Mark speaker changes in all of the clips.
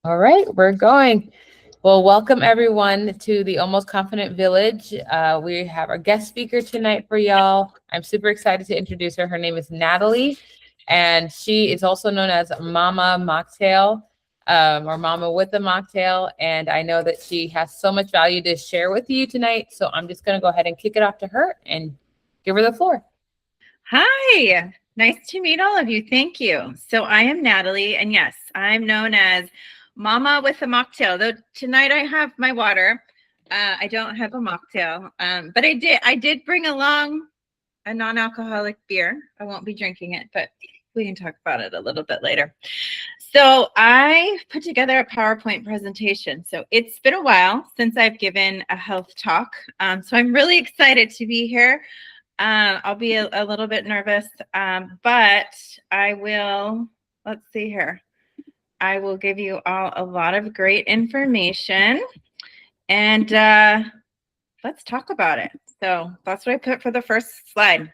Speaker 1: All right, we're going. Well, welcome everyone to the Almost Confident Village. We have our guest speaker tonight for y'all. I'm super excited to introduce her. Her name is Natalie, and she is also known as Mama Mocktail, or Mama with the Mocktail. And I know that she has so much value to share with you tonight. So I'm just going to go ahead and kick it off to her and give her the floor.
Speaker 2: Hi, nice to meet all of you. Thank you. So I am Natalie, and yes, I'm known as Mama with a Mocktail. Though tonight I have my water. I don't have a mocktail, but I did bring along a non-alcoholic beer. I won't be drinking it, but we can talk about it a little bit later. So I put together a PowerPoint presentation. So it's been a while since I've given a health talk. So I'm really excited to be here. I'll be a little bit nervous, but I will, let's see here. I will give you all a lot of great information, and let's talk about it. So that's what I put for the first slide.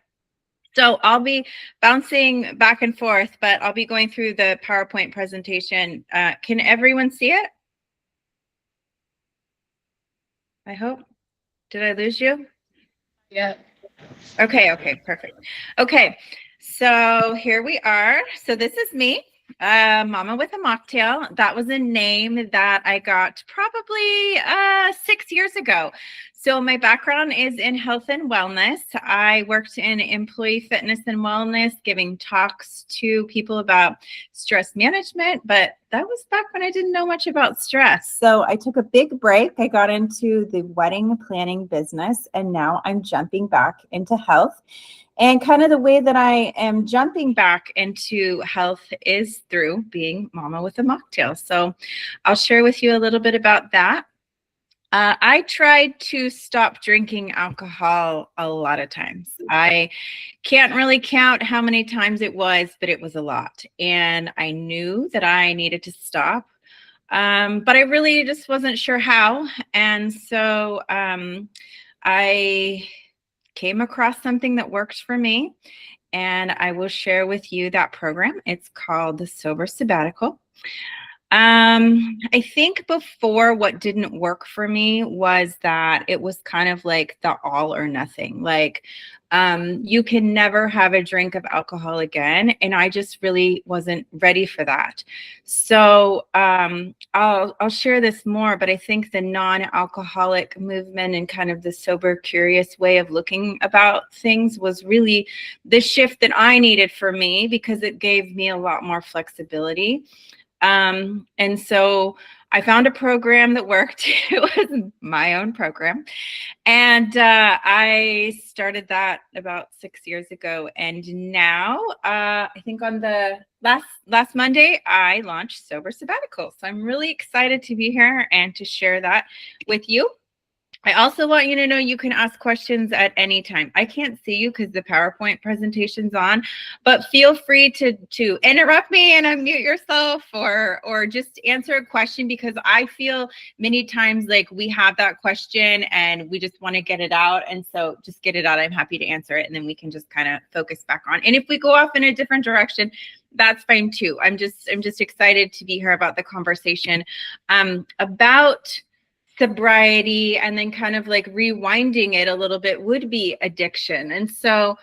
Speaker 2: So I'll be bouncing back and forth, but I'll be going through the PowerPoint presentation. Can everyone see it? I hope. Did I lose you?
Speaker 1: Yeah.
Speaker 2: Okay, perfect. Okay, so here we are. So this is me, Mama with a Mocktail. That was a name that I got probably 6 years ago. So my background is in health and wellness. I worked in employee fitness and wellness, giving talks to people about stress management, but that was back when I didn't know much about stress. So I took a big break. I got into the wedding planning business, and now I'm jumping back into health. And kind of the way that I am jumping back into health is through being Mama with a Mocktail. So I'll share with you a little bit about that. I tried to stop drinking alcohol a lot of times. I can't really count how many times it was, but it was a lot. And I knew that I needed to stop, but I really just wasn't sure how. And so I came across something that worked for me, and I will share with you that program. It's called the Sober Sabbatical. I think before, what didn't work for me was that it was kind of like the all or nothing. Like, you can never have a drink of alcohol again, and I just really wasn't ready for that. So I'll share this more, but I think the non-alcoholic movement and kind of the sober, curious way of looking about things was really the shift that I needed for me, because it gave me a lot more flexibility. And so I found a program that worked. It was my own program. And I started that about 6 years ago. And now I think on the last Monday, I launched Sober Sabbatical. So I'm really excited to be here and to share that with you. I also want you to know you can ask questions at any time. I can't see you because the PowerPoint presentation's on, but feel free to interrupt me and unmute yourself, or just answer a question, because I feel many times like we have that question and we just want to get it out. And so just get it out. I'm happy to answer it, and then we can just kind of focus back on. And if we go off in a different direction, that's fine too. I'm just excited to be here about the conversation about sobriety, and then kind of like rewinding it a little bit would be addiction. And so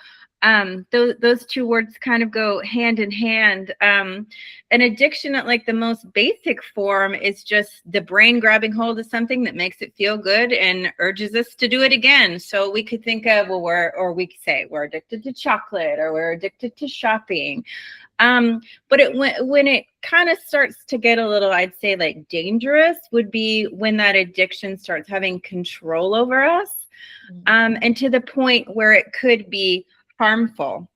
Speaker 2: those two words kind of go hand in hand. An addiction at like the most basic form is just the brain grabbing hold of something that makes it feel good and urges us to do it again. So we could think of, well, we could say we're addicted to chocolate, or we're addicted to shopping. But when it kind of starts to get a little, I'd say, like dangerous, would be when that addiction starts having control over us, and to the point where it could be harmful.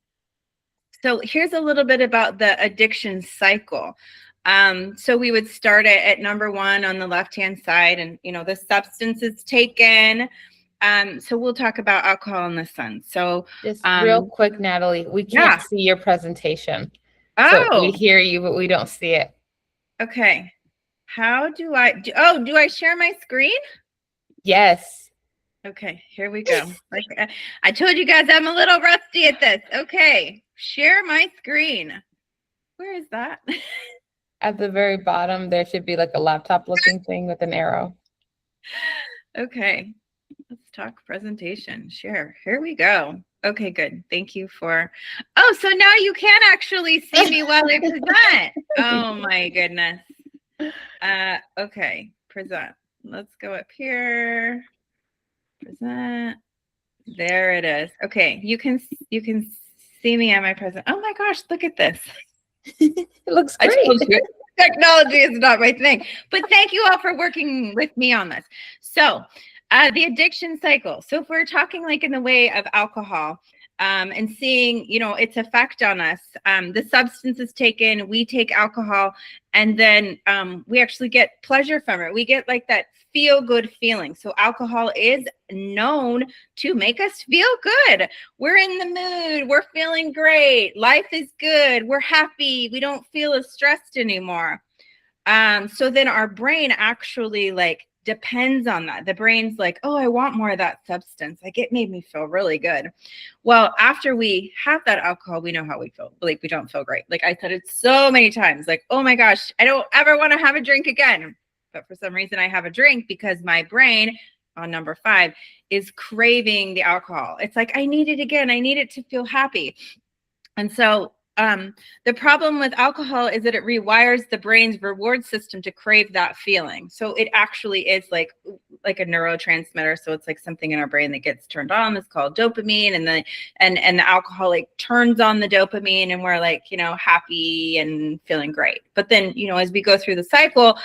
Speaker 2: So here's a little bit about the addiction cycle. So we would start at number one on the left-hand side, and the substance is taken. So we'll talk about alcohol in the sun. So
Speaker 1: Just real quick, Natalie, we can't
Speaker 2: yeah.
Speaker 1: see your presentation. So we
Speaker 2: Oh,
Speaker 1: hear you, but we don't see it.
Speaker 2: okay. How do I do? Oh, do I share my screen?
Speaker 1: Yes.
Speaker 2: Okay, here we go. Like I told you guys, I'm a little rusty at this. Okay, share my screen. Where is that?
Speaker 1: At the very bottom, there should be like a laptop looking thing with an arrow.
Speaker 2: Okay, let's talk presentation. Share. Here we go. Okay, good. Thank you for. Oh, so now you can actually see me while I present. Oh my goodness. Okay, present. Let's go up here. Present. There it is. Okay, you can see me on my present. Oh my gosh, look at this.
Speaker 1: It looks
Speaker 2: I
Speaker 1: great.
Speaker 2: told you, technology is not my thing. But thank you all for working with me on this. So, the addiction cycle. So if we're talking like in the way of alcohol, and seeing, its effect on us, the substance is taken, we take alcohol, and then we actually get pleasure from it. We get like that feel good feeling. So alcohol is known to make us feel good. We're in the mood. We're feeling great. Life is good. We're happy. We don't feel as stressed anymore. So then our brain actually like depends on that. The brain's like, oh, I want more of that substance. Like it made me feel really good. Well, after we have that alcohol, we know how we feel. Like we don't feel great. Like I said it so many times, like, oh my gosh, I don't ever want to have a drink again. But for some reason I have a drink because my brain on number 5 is craving the alcohol. It's like, I need it again. I need it to feel happy. And so the problem with alcohol is that it rewires the brain's reward system to crave that feeling. So it actually is like a neurotransmitter. So it's like something in our brain that gets turned on. It's called dopamine, and the alcohol like turns on the dopamine, and we're like, happy and feeling great. But then, as we go through the cycle,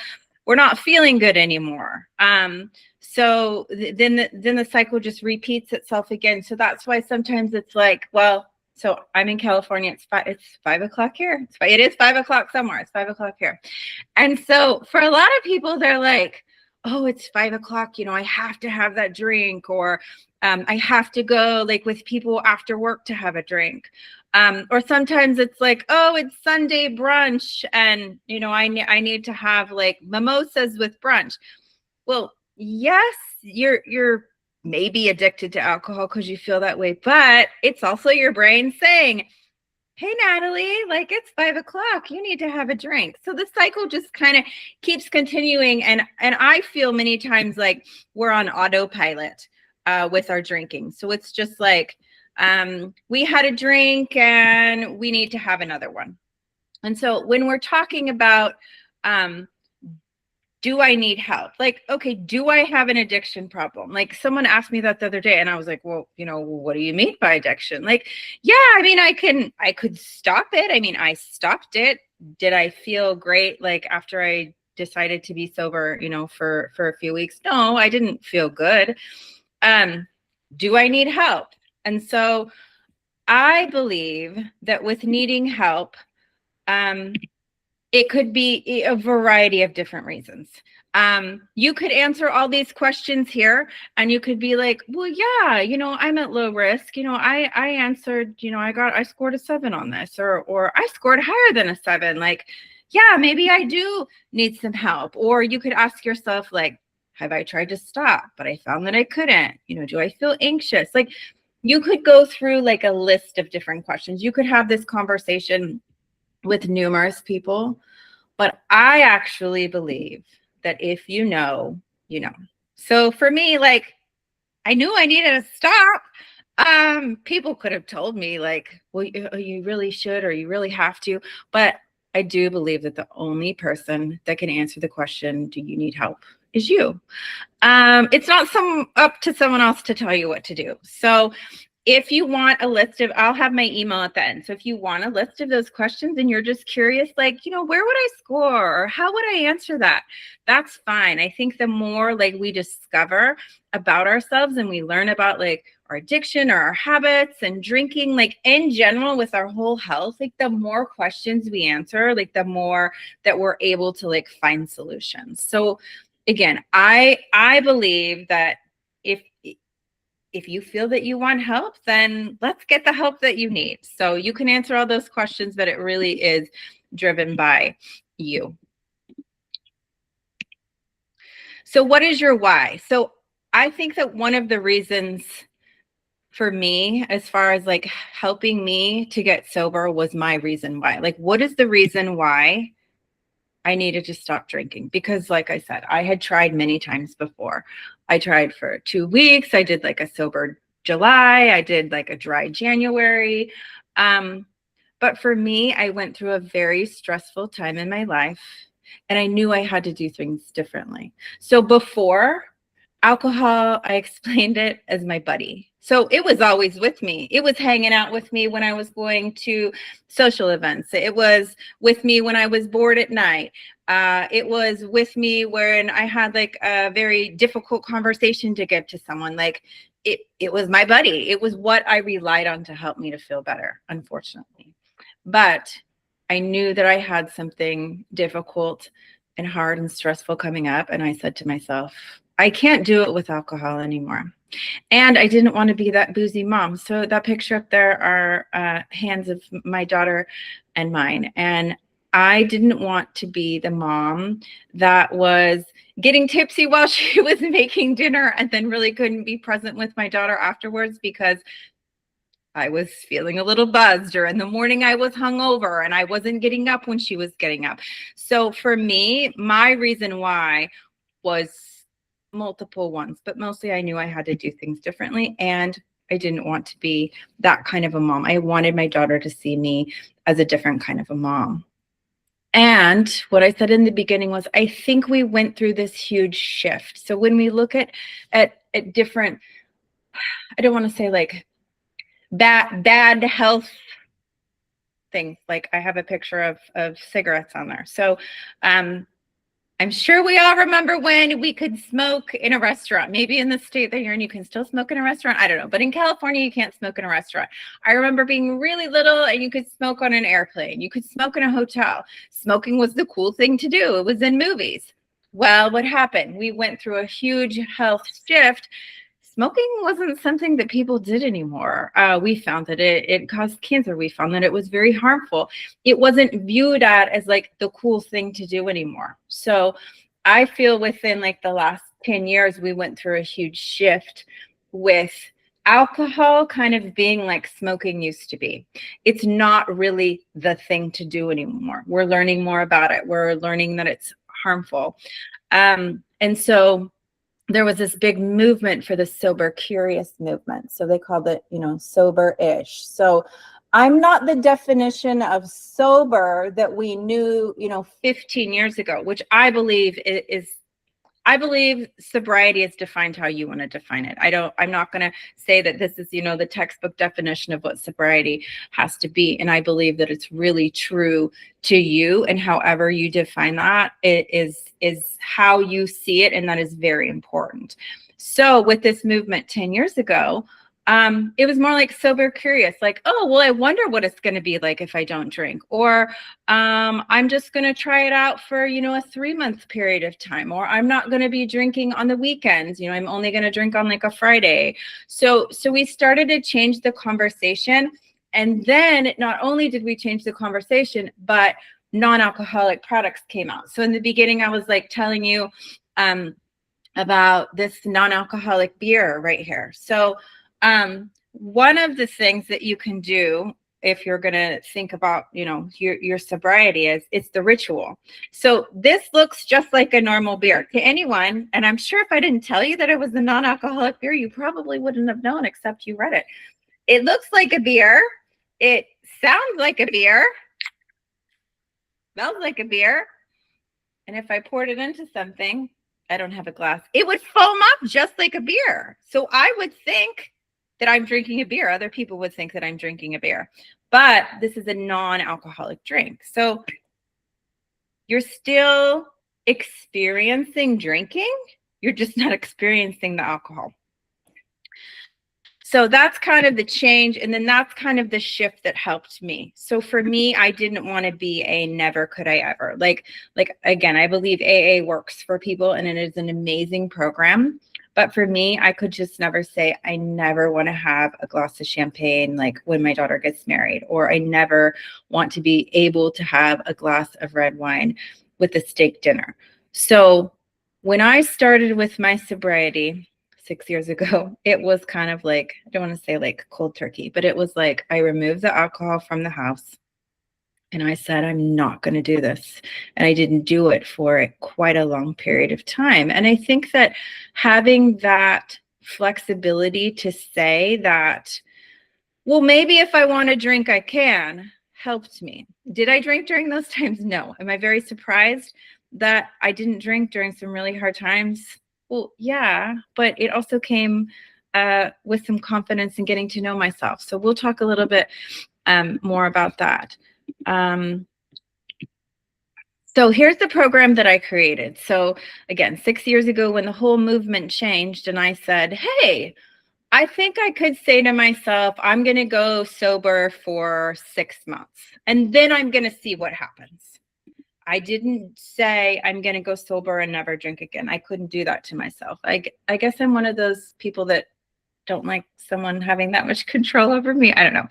Speaker 2: we're not feeling good anymore. So then the cycle just repeats itself again. So that's why sometimes it's like, well, so I'm in California. It's 5 o'clock here. It is 5 o'clock somewhere. It's 5 o'clock here. And so for a lot of people, they're like, oh, it's 5 o'clock. I have to have that drink, or I have to go like with people after work to have a drink. Or sometimes it's like, oh, it's Sunday brunch, and I need to have like mimosas with brunch. Well, yes, you're maybe addicted to alcohol because you feel that way, but it's also your brain saying, hey, Natalie, like it's 5 o'clock, you need to have a drink. So the cycle just kind of keeps continuing. And I feel many times like we're on autopilot with our drinking. So it's just like, we had a drink and we need to have another one. And so when we're talking about, do I need help? Like, okay, do I have an addiction problem? Like someone asked me that the other day, and I was like, well, what do you mean by addiction? Like, yeah, I mean, I could stop it. I mean, I stopped it. Did I feel great? Like after I decided to be sober, for a few weeks? No, I didn't feel good. Do I need help? And so I believe that with needing help, it could be a variety of different reasons. You could answer all these questions here, and you could be like, well, yeah, I'm at low risk. I answered, I scored a 7 on this, or I scored higher than a 7. Like, yeah, maybe I do need some help. Or you could ask yourself, like, have I tried to stop, but I found that I couldn't? Do I feel anxious? Like, you could go through like a list of different questions. You could have this conversation with numerous people, but I actually believe that if you know, you know. So for me, like, I knew I needed to stop. People could have told me like, well, you really should, or you really have to, but I do believe that the only person that can answer the question, do you need help, is you. It's not up to someone else to tell you what to do. So if you want a list of, I'll have my email at the end. So if you want a list of those questions and you're just curious, like, where would I score, or how would I answer that? That's fine. I think the more like we discover about ourselves and we learn about like our addiction or our habits and drinking, like in general with our whole health, like the more questions we answer, like the more that we're able to like find solutions. So again, I believe that if you feel that you want help, then let's get the help that you need. So you can answer all those questions, but it really is driven by you. So what is your why? So I think that one of the reasons for me, as far as like helping me to get sober, was my reason why. Like, what is the reason why I needed to stop drinking because, like I said, I had tried many times before. I tried for 2 weeks. I did like a sober July. I did like a dry January. But for me, I went through a very stressful time in my life, and I knew I had to do things differently. So before alcohol, I explained it as my buddy. So it was always with me. It was hanging out with me when I was going to social events. It was with me when I was bored at night. It was with me when I had like a very difficult conversation to give to someone. Like it was my buddy. It was what I relied on to help me to feel better, unfortunately. But I knew that I had something difficult and hard and stressful coming up. And I said to myself, I can't do it with alcohol anymore. And I didn't want to be that boozy mom. So that picture up there are hands of my daughter and mine. And I didn't want to be the mom that was getting tipsy while she was making dinner and then really couldn't be present with my daughter afterwards because I was feeling a little buzzed, or in the morning I was hungover and I wasn't getting up when she was getting up. So for me, my reason why was multiple ones, but mostly I knew I had to do things differently, and I didn't want to be that kind of a mom. I wanted my daughter to see me as a different kind of a mom. And what I said in the beginning was, I think we went through this huge shift. So when we look at different, I don't want to say like bad health things, like I have a picture of cigarettes on there. So I'm sure we all remember when we could smoke in a restaurant. Maybe in the state that you're in, you can still smoke in a restaurant. I don't know. But in California, you can't smoke in a restaurant. I remember being really little and you could smoke on an airplane. You could smoke in a hotel. Smoking was the cool thing to do. It was in movies. Well, what happened? We went through a huge health shift. Smoking wasn't something that people did anymore. We found that it caused cancer. We found that it was very harmful. It wasn't viewed as like the cool thing to do anymore. So I feel within like the last 10 years, we went through a huge shift with alcohol kind of being like smoking used to be. It's not really the thing to do anymore. We're learning more about it. We're learning that it's harmful. And so there was this big movement for the sober curious movement. So they called it, sober-ish. So I'm not the definition of sober that we knew, 15 years ago, which I believe I believe sobriety is defined how you want to define it. I'm not going to say that this is, the textbook definition of what sobriety has to be. And I believe that it's really true to you, and however you define that, it is how you see it. And that is very important. So with this movement 10 years ago, it was more like sober curious, like, oh, well, I wonder what it's going to be like if I don't drink, or I'm just going to try it out for, a 3-month period of time, or I'm not going to be drinking on the weekends. I'm only going to drink on like a Friday. So we started to change the conversation. And then not only did we change the conversation, but non-alcoholic products came out. So in the beginning, I was like telling you about this non-alcoholic beer right here. So one of the things that you can do if you're going to think about, your sobriety is it's the ritual. So this looks just like a normal beer to anyone. And I'm sure if I didn't tell you that it was a non-alcoholic beer, you probably wouldn't have known, except you read it. It looks like a beer. It sounds like a beer. Smells like a beer. And if I poured it into something, I don't have a glass, it would foam up just like a beer. So I would think that I'm drinking a beer. Other people would think that I'm drinking a beer, but this is a non-alcoholic drink. So you're still experiencing drinking. You're just not experiencing the alcohol. So that's kind of the change. And then that's kind of the shift that helped me. So for me, I didn't want to be a never could I ever. Like again, I believe AA works for people and it is an amazing program. But for me, I could just never say, I never want to have a glass of champagne like when my daughter gets married, or I never want to be able to have a glass of red wine with a steak dinner. So when I started with my sobriety 6 years ago, it was kind of like, I don't want to say like cold turkey, but it was like I removed the alcohol from the house. And I said, I'm not going to do this. And I didn't do it for quite a long period of time. And I think that having that flexibility to say that, well, maybe if I want to drink, I can, helped me. Did I drink during those times? No. Am I very surprised that I didn't drink during some really hard times? Well, yeah, but it also came with some confidence in getting to know myself. So we'll talk a little bit more about that. So here's the program that I created. So again, 6 years ago when the whole movement changed and I said, hey, I think I could say to myself, I'm going to go sober for 6 months and then I'm going to see what happens. I didn't say I'm going to go sober and never drink again. I couldn't do that to myself. I guess I'm one of those people that don't like someone having that much control over me. I don't know.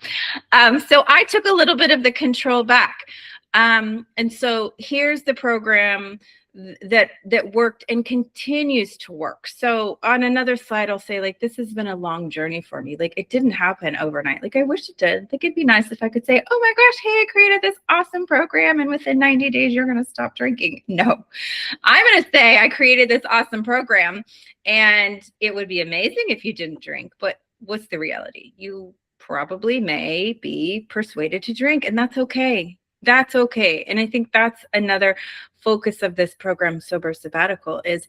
Speaker 2: So I took a little bit of the control back. And so here's the program that worked and continues to work. So on another slide, I'll say like, this has been a long journey for me. Like it didn't happen overnight. Like I wish it did. Like it'd be nice if I could say, oh my gosh, hey, I created this awesome program and within 90 days, you're going to stop drinking. No, I'm going to say I created this awesome program and it would be amazing if you didn't drink. But what's the reality? You probably may be persuaded to drink and that's okay. That's okay. And I think that's another focus of this program, Sober Sabbatical, is,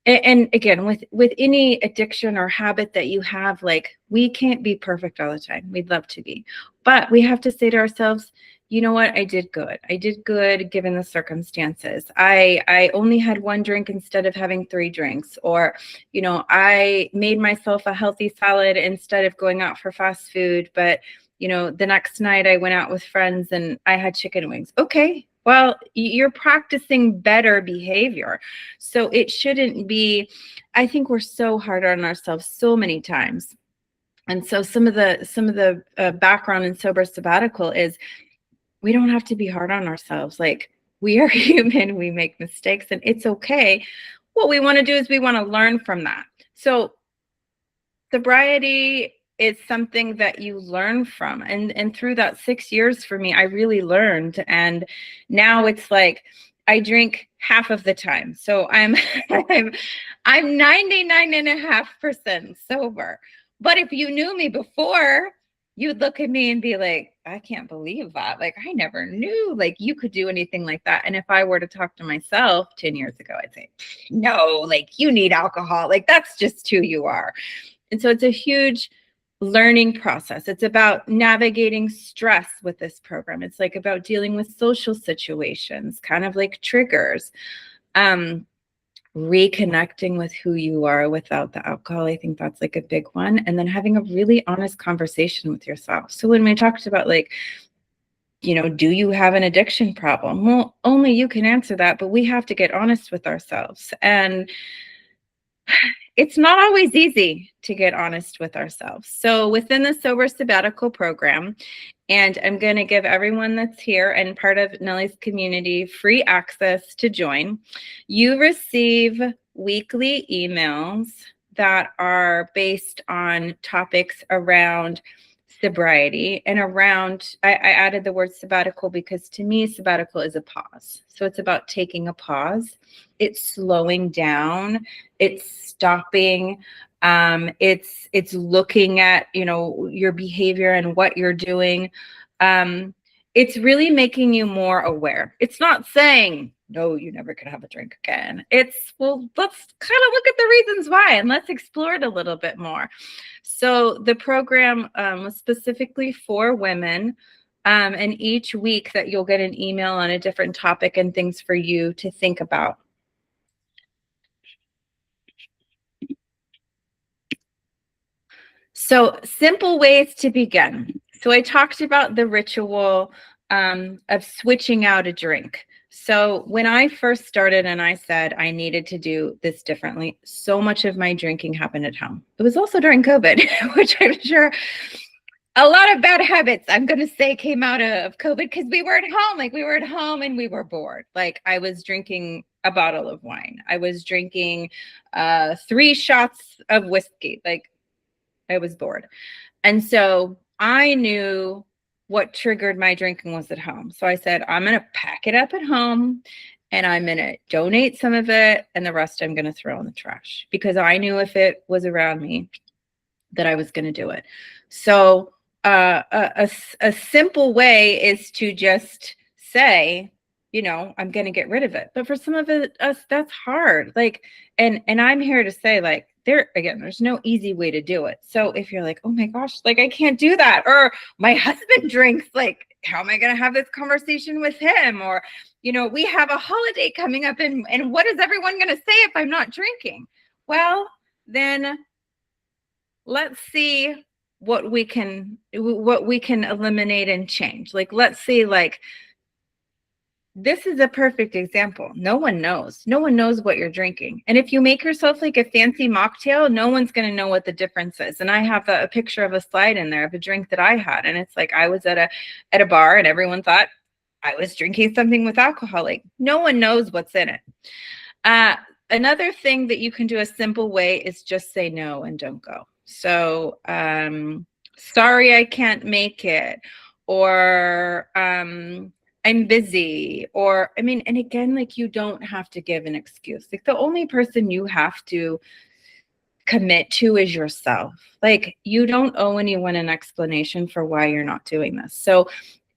Speaker 2: and again, with any addiction or habit that you have, like we can't be perfect all the time. We'd love to be, but we have to say to ourselves, you know what? I did good. I did good given the circumstances. I only had 1 drink instead of having 3 drinks, or, you know, I made myself a healthy salad instead of going out for fast food, but you know, the next night I went out with friends and I had chicken wings. Okay, well, you're practicing better behavior. So it shouldn't be, I think we're so hard on ourselves so many times. And so some of the background in Sober Sabbatical is we don't have to be hard on ourselves. Like we are human, we make mistakes and it's okay. What we want to do is we want to learn from that. So sobriety is something that you learn from. And through that 6 years for me, I really learned. And now it's like I drink half of the time. So I'm 99.5% sober. But if you knew me before, you'd look at me and be like, I can't believe that. Like, I never knew like you could do anything like that. And if I were to talk to myself 10 years ago, I'd say, no, like you need alcohol. Like that's just who you are. And so it's a huge learning process. It's about navigating stress with this program. It's like about dealing with social situations, kind of like triggers, reconnecting with who you are without the alcohol. I think that's like a big one. And then having a really honest conversation with yourself. So when we talked about like, you know, do you have an addiction problem? Well, only you can answer that, but we have to get honest with ourselves. And it's not always easy to get honest with ourselves. So within the Sober Sabbatical program, and I'm going to give everyone that's here and part of Nellie's community free access to join, you receive weekly emails that are based on topics around sobriety and around, I added the word sabbatical because to me, sabbatical is a pause. So it's about taking a pause. It's slowing down. It's stopping. It's looking at, you know, your behavior and what you're doing. It's really making you more aware. It's not saying, no, you never could have a drink again. It's, well, let's kind of look at the reasons why and let's explore it a little bit more. So the program was specifically for women. And each week that you'll get an email on a different topic and things for you to think about. So simple ways to begin. So I talked about the ritual of switching out a drink. So when I first started and I said I needed to do this differently, so much of my drinking happened at home. It was also during COVID, which I'm sure a lot of bad habits, I'm going to say, came out of COVID because we were at home. Like we were at home and we were bored. Like I was drinking a bottle of wine. I was drinking 3 shots of whiskey. Like I was bored. And so I knew what triggered my drinking was at home. So I said, I'm going to pack it up at home and I'm going to donate some of it and the rest I'm going to throw in the trash, because I knew if it was around me that I was going to do it. So a simple way is to just say, you know, I'm going to get rid of it. But for some of us, that's hard. Like, and I'm here to say, like, there's no easy way to do it. So if you're like, oh my gosh, like I can't do that, or my husband drinks, like, how am I going to have this conversation with him? Or, you know, we have a holiday coming up and what is everyone going to say if I'm not drinking? Well, then let's see what we can eliminate and change. Like, let's see, like, this is a perfect example. No one knows what you're drinking. And if you make yourself like a fancy mocktail, no one's going to know what the difference is. And I have a picture of a slide in there of a drink that I had. And it's like, I was at a bar and everyone thought I was drinking something with alcohol. Like, no one knows what's in it. Another thing that you can do a simple way is just say no and don't go. So, sorry, I can't make it, or I'm busy, or, I mean, and again, like, you don't have to give an excuse. Like, the only person you have to commit to is yourself. Like, you don't owe anyone an explanation for why you're not doing this. So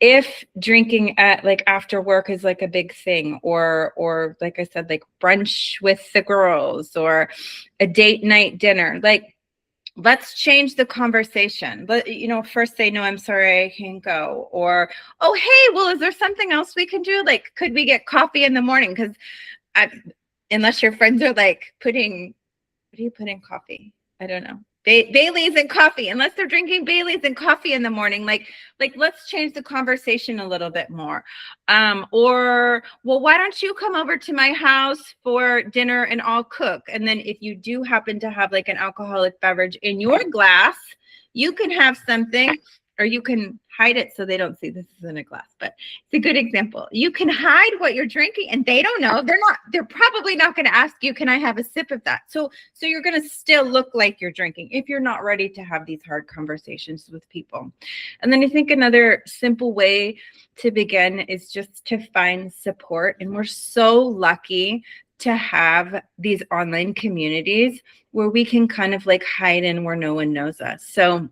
Speaker 2: if drinking at like after work is like a big thing, or like I said, like brunch with the girls or a date night dinner, like, let's change the conversation. But, you know, first say, no, I'm sorry, I can't go. Or, oh, hey, well, is there something else we can do? Like, could we get coffee in the morning? Because unless your friends are like what do you put in coffee? I don't know. Bailey's and coffee, unless they're drinking Bailey's and coffee in the morning, like let's change the conversation a little bit more. Or, well, why don't you come over to my house for dinner and I'll cook? And then if you do happen to have like an alcoholic beverage in your glass, you can have something, or you can hide it so they don't see this is in a glass, but it's a good example. You can hide what you're drinking and they don't know. They're probably not going to ask you, can I have a sip of that? So you're going to still look like you're drinking if you're not ready to have these hard conversations with people. And then I think another simple way to begin is just to find support. And we're so lucky to have these online communities where we can kind of like hide in where no one knows us. So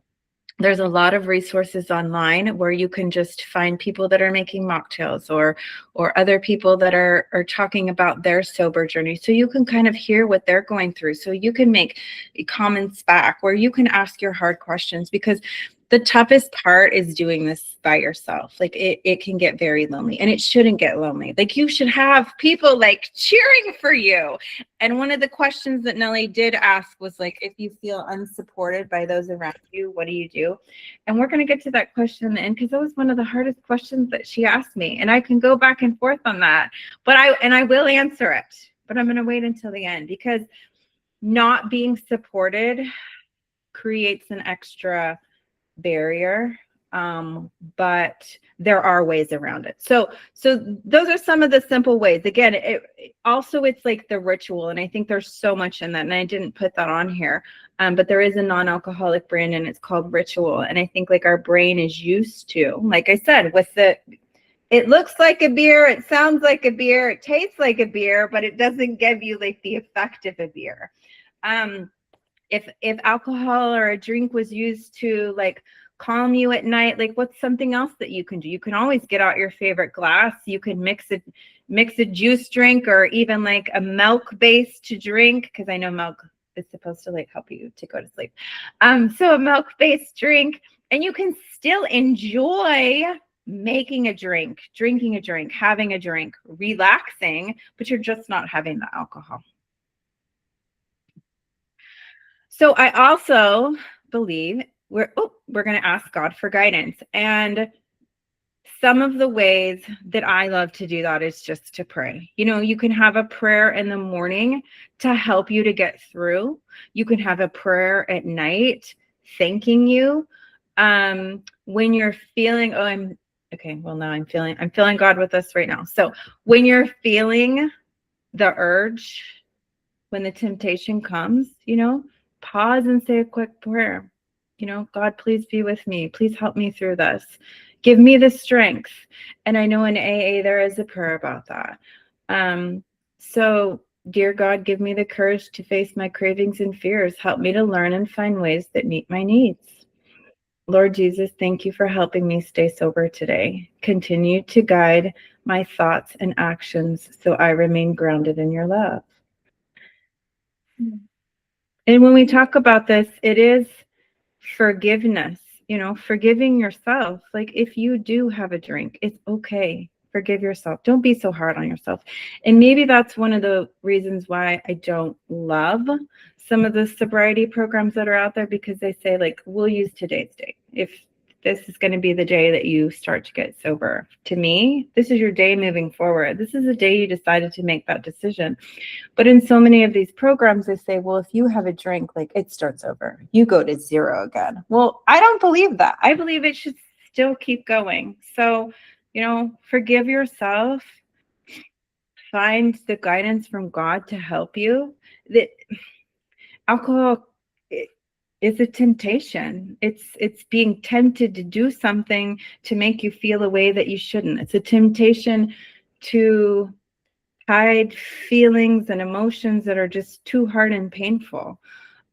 Speaker 2: there's a lot of resources online where you can just find people that are making mocktails, or other people that are talking about their sober journey. So you can kind of hear what they're going through. So you can make comments back, where you can ask your hard questions, because the toughest part is doing this by yourself. Like, it can get very lonely, and it shouldn't get lonely. Like, you should have people like cheering for you. And one of the questions that Nellie did ask was like, if you feel unsupported by those around you, what do you do? And we're going to get to that question in the end, because that was one of the hardest questions that she asked me. And I can go back and forth on that, but I will answer it, but I'm going to wait until the end, because not being supported creates an extra barrier, but there are ways around it. So those are some of the simple ways. Again, it's like the ritual, and I think there's so much in that, and I didn't put that on here, but there is a non-alcoholic brand, and it's called Ritual. And I think like our brain is used to, like I said, it looks like a beer, it sounds like a beer, it tastes like a beer, but it doesn't give you like the effect of a beer. If alcohol or a drink was used to like calm you at night, like, what's something else that you can do? You can always get out your favorite glass. You can mix a juice drink, or even like a milk-based drink, because I know milk is supposed to like help you to go to sleep. So a milk-based drink, and you can still enjoy making a drink, drinking a drink, having a drink, relaxing, but you're just not having the alcohol. So I also believe we're going to ask God for guidance. And some of the ways that I love to do that is just to pray. You know, you can have a prayer in the morning to help you to get through. You can have a prayer at night thanking you. When you're feeling, I'm feeling God with us right now. So when you're feeling the urge, when the temptation comes, you know, pause and say a quick prayer. You know, God, please be with me. Please help me through this. Give me the strength. And I know in AA there is a prayer about that. So, dear God, give me the courage to face my cravings and fears. Help me to learn and find ways that meet my needs. Lord Jesus, thank you for helping me stay sober today. Continue to guide my thoughts and actions so I remain grounded in your love. And when we talk about this, it is forgiveness, forgiving yourself. Like if you do have a drink, it's okay. Forgive yourself. Don't be so hard on yourself. And maybe that's one of the reasons why I don't love some of the sobriety programs that are out there, because they say, like, we'll use today's date. If this is going to be the day that you start to get sober. To me, this is your day moving forward. This is the day you decided to make that decision. But in so many of these programs, they say, well, if you have a drink, like it starts over. You go to zero again. Well, I don't believe that. I believe it should still keep going. So, forgive yourself. Find the guidance from God to help you. That alcohol is a temptation. It's being tempted to do something to make you feel a way that you shouldn't. It's a temptation to hide feelings and emotions that are just too hard and painful.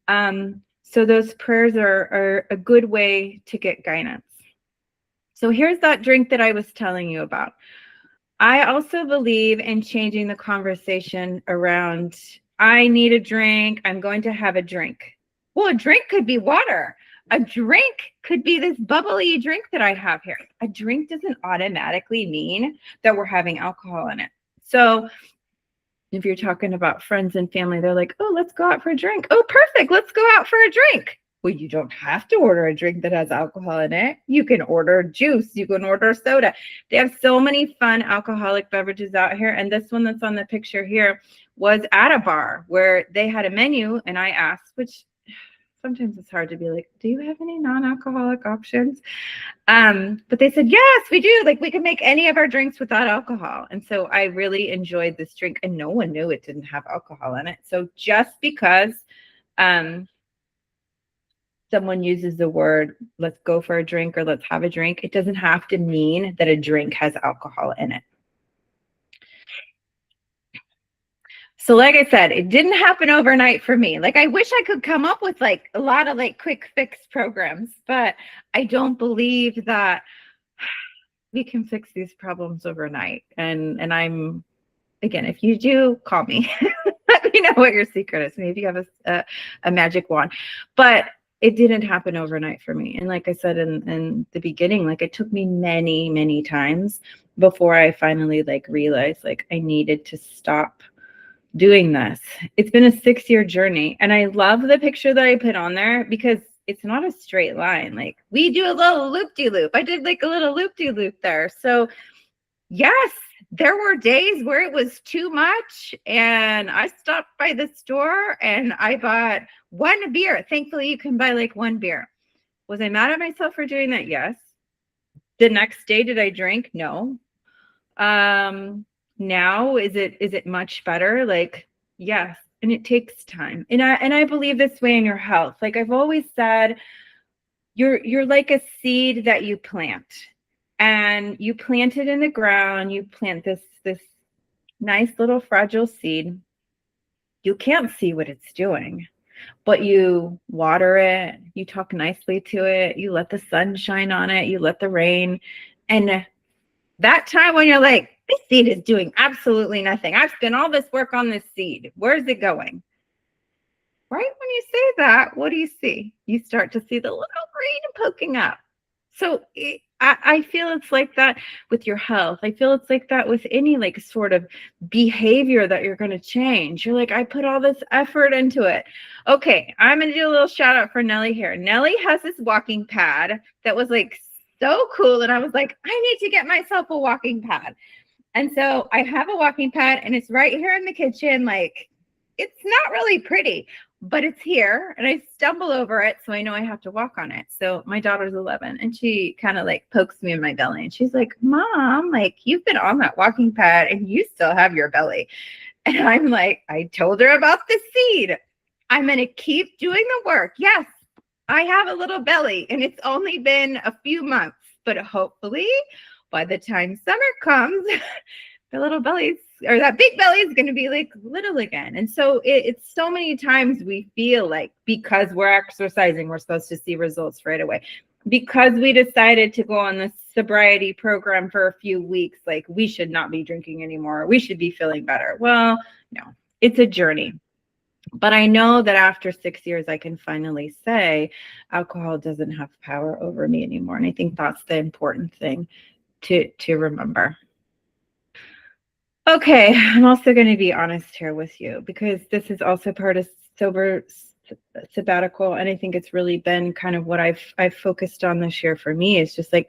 Speaker 2: So those prayers are a good way to get guidance. So here's that drink that I was telling you about. I also believe in changing the conversation around, I need a drink, I'm going to have a drink. Well, a drink could be water. A drink could be this bubbly drink that I have here. A drink doesn't automatically mean that we're having alcohol in it. So if you're talking about friends and family, they're like, oh, let's go out for a drink. Oh, perfect. Let's go out for a drink. Well, you don't have to order a drink that has alcohol in it. You can order juice. You can order soda. They have so many fun alcoholic beverages out here. And this one that's on the picture here was at a bar where they had a menu. And I asked, which sometimes it's hard to be like, do you have any non-alcoholic options? But they said, yes, we do. Like we can make any of our drinks without alcohol. And so I really enjoyed this drink, and no one knew it didn't have alcohol in it. So just because someone uses the word, let's go for a drink or let's have a drink, it doesn't have to mean that a drink has alcohol in it. So like I said, it didn't happen overnight for me. Like I wish I could come up with like a lot of like quick fix programs, but I don't believe that we can fix these problems overnight. And I'm, again, if you do, call me. Let me know what your secret is. Maybe you have a magic wand. But it didn't happen overnight for me. And like I said in the beginning, like it took me many, many times before I finally like realized like I needed to stop doing this. It's been a 6-year journey. And I love the picture that I put on there because it's not a straight line. Like we do a little loop-de-loop. I did like a little loop-de-loop there. So yes, there were days where it was too much and I stopped by the store and I bought one beer. Thankfully, you can buy like one beer. Was I mad at myself for doing that? Yes. The next day, did I drink? No. Now, is it much better? Like, yes. And it takes time. And I believe this way in your health. Like I've always said, you're like a seed that you plant. And you plant it in the ground, you plant this nice little fragile seed. You can't see what it's doing, but you water it, you talk nicely to it, you let the sun shine on it, you let the rain. And that time when you're like, this seed is doing absolutely nothing. I've spent all this work on this seed. Where's it going? Right when you say that, what do you see? You start to see the little green poking up. So I feel it's like that with your health. I feel it's like that with any like sort of behavior that you're going to change. You're like, I put all this effort into it. Okay, I'm going to do a little shout out for Nellie here. Nellie has this walking pad that was like so cool. And I was like, I need to get myself a walking pad. And so I have a walking pad and it's right here in the kitchen. Like it's not really pretty, but it's here and I stumble over it. So I know I have to walk on it. So my daughter's 11 and she kind of like pokes me in my belly and she's like, Mom, like you've been on that walking pad and you still have your belly. And I'm like, I told her about the seed. I'm going to keep doing the work. Yes, I have a little belly and it's only been a few months, but hopefully by the time summer comes, the little bellies or that big belly is going to be like little again. And so it's so many times we feel like because we're exercising, we're supposed to see results right away. Because we decided to go on this sobriety program for a few weeks, like we should not be drinking anymore. We should be feeling better. Well, no, it's a journey. But I know that after 6 years, I can finally say alcohol doesn't have power over me anymore. And I think that's the important thing to remember. Okay, I'm also going to be honest here with you because this is also part of sober sabbatical, and I think it's really been kind of what I've focused on this year for me is just like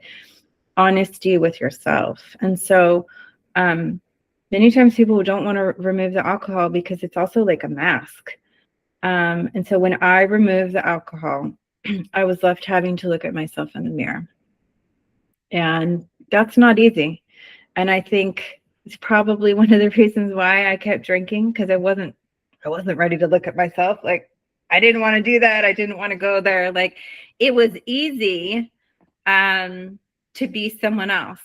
Speaker 2: honesty with yourself. And so many times people don't want to remove the alcohol because it's also like a mask. And so when I removed the alcohol, I was left having to look at myself in the mirror, and that's not easy. And I think it's probably one of the reasons why I kept drinking, because I wasn't ready to look at myself. Like, I didn't want to do that. I didn't want to go there. Like, it was easy to be someone else.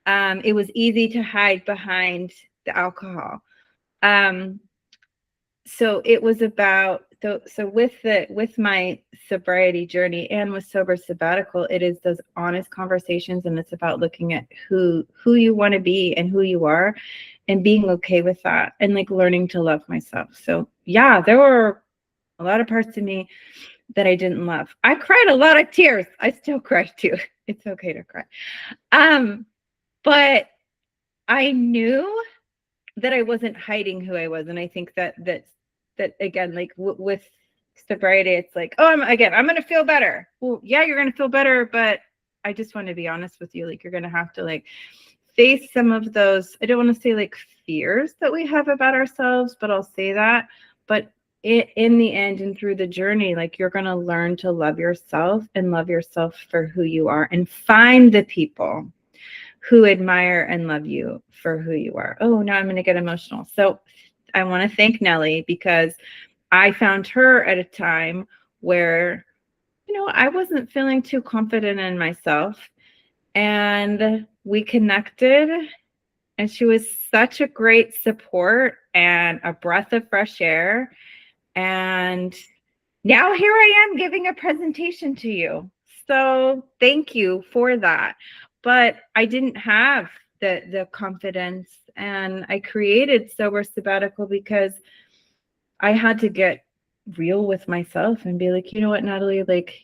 Speaker 2: It was easy to hide behind the alcohol. So it was about, so with my sobriety journey and with sober sabbatical, it is those honest conversations, and it's about looking at who you want to be and who you are and being okay with that and like learning to love myself. So yeah, there were a lot of parts of me that I didn't love. I cried a lot of tears. I still cry too. It's okay to cry. But I knew that I wasn't hiding who I was. And I think that again, like with sobriety, it's like, oh, I'm going to feel better. Well, yeah, you're going to feel better. But I just want to be honest with you. Like, you're going to have to like face some of those, I don't want to say like fears that we have about ourselves, but I'll say that. But in the end and through the journey, like, you're going to learn to love yourself and love yourself for who you are and find the people who admire and love you for who you are. Oh, now I'm going to get emotional. So I want to thank Nellie, because I found her at a time where, I wasn't feeling too confident in myself, and we connected, and she was such a great support and a breath of fresh air. And now here I am giving a presentation to you. So thank you for that. But I didn't have the confidence, and I created Sober Sabbatical because I had to get real with myself and be like, you know what, Natalie, like,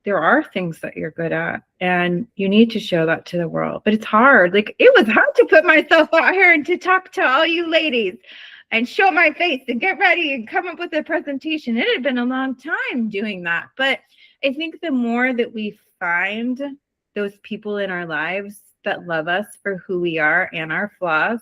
Speaker 2: there are things that you're good at and you need to show that to the world. But it's hard. Like, it was hard to put myself out here and to talk to all you ladies and show my face and get ready and come up with a presentation. It had been a long time doing that. But I think the more that we find those people in our lives that love us for who we are and our flaws,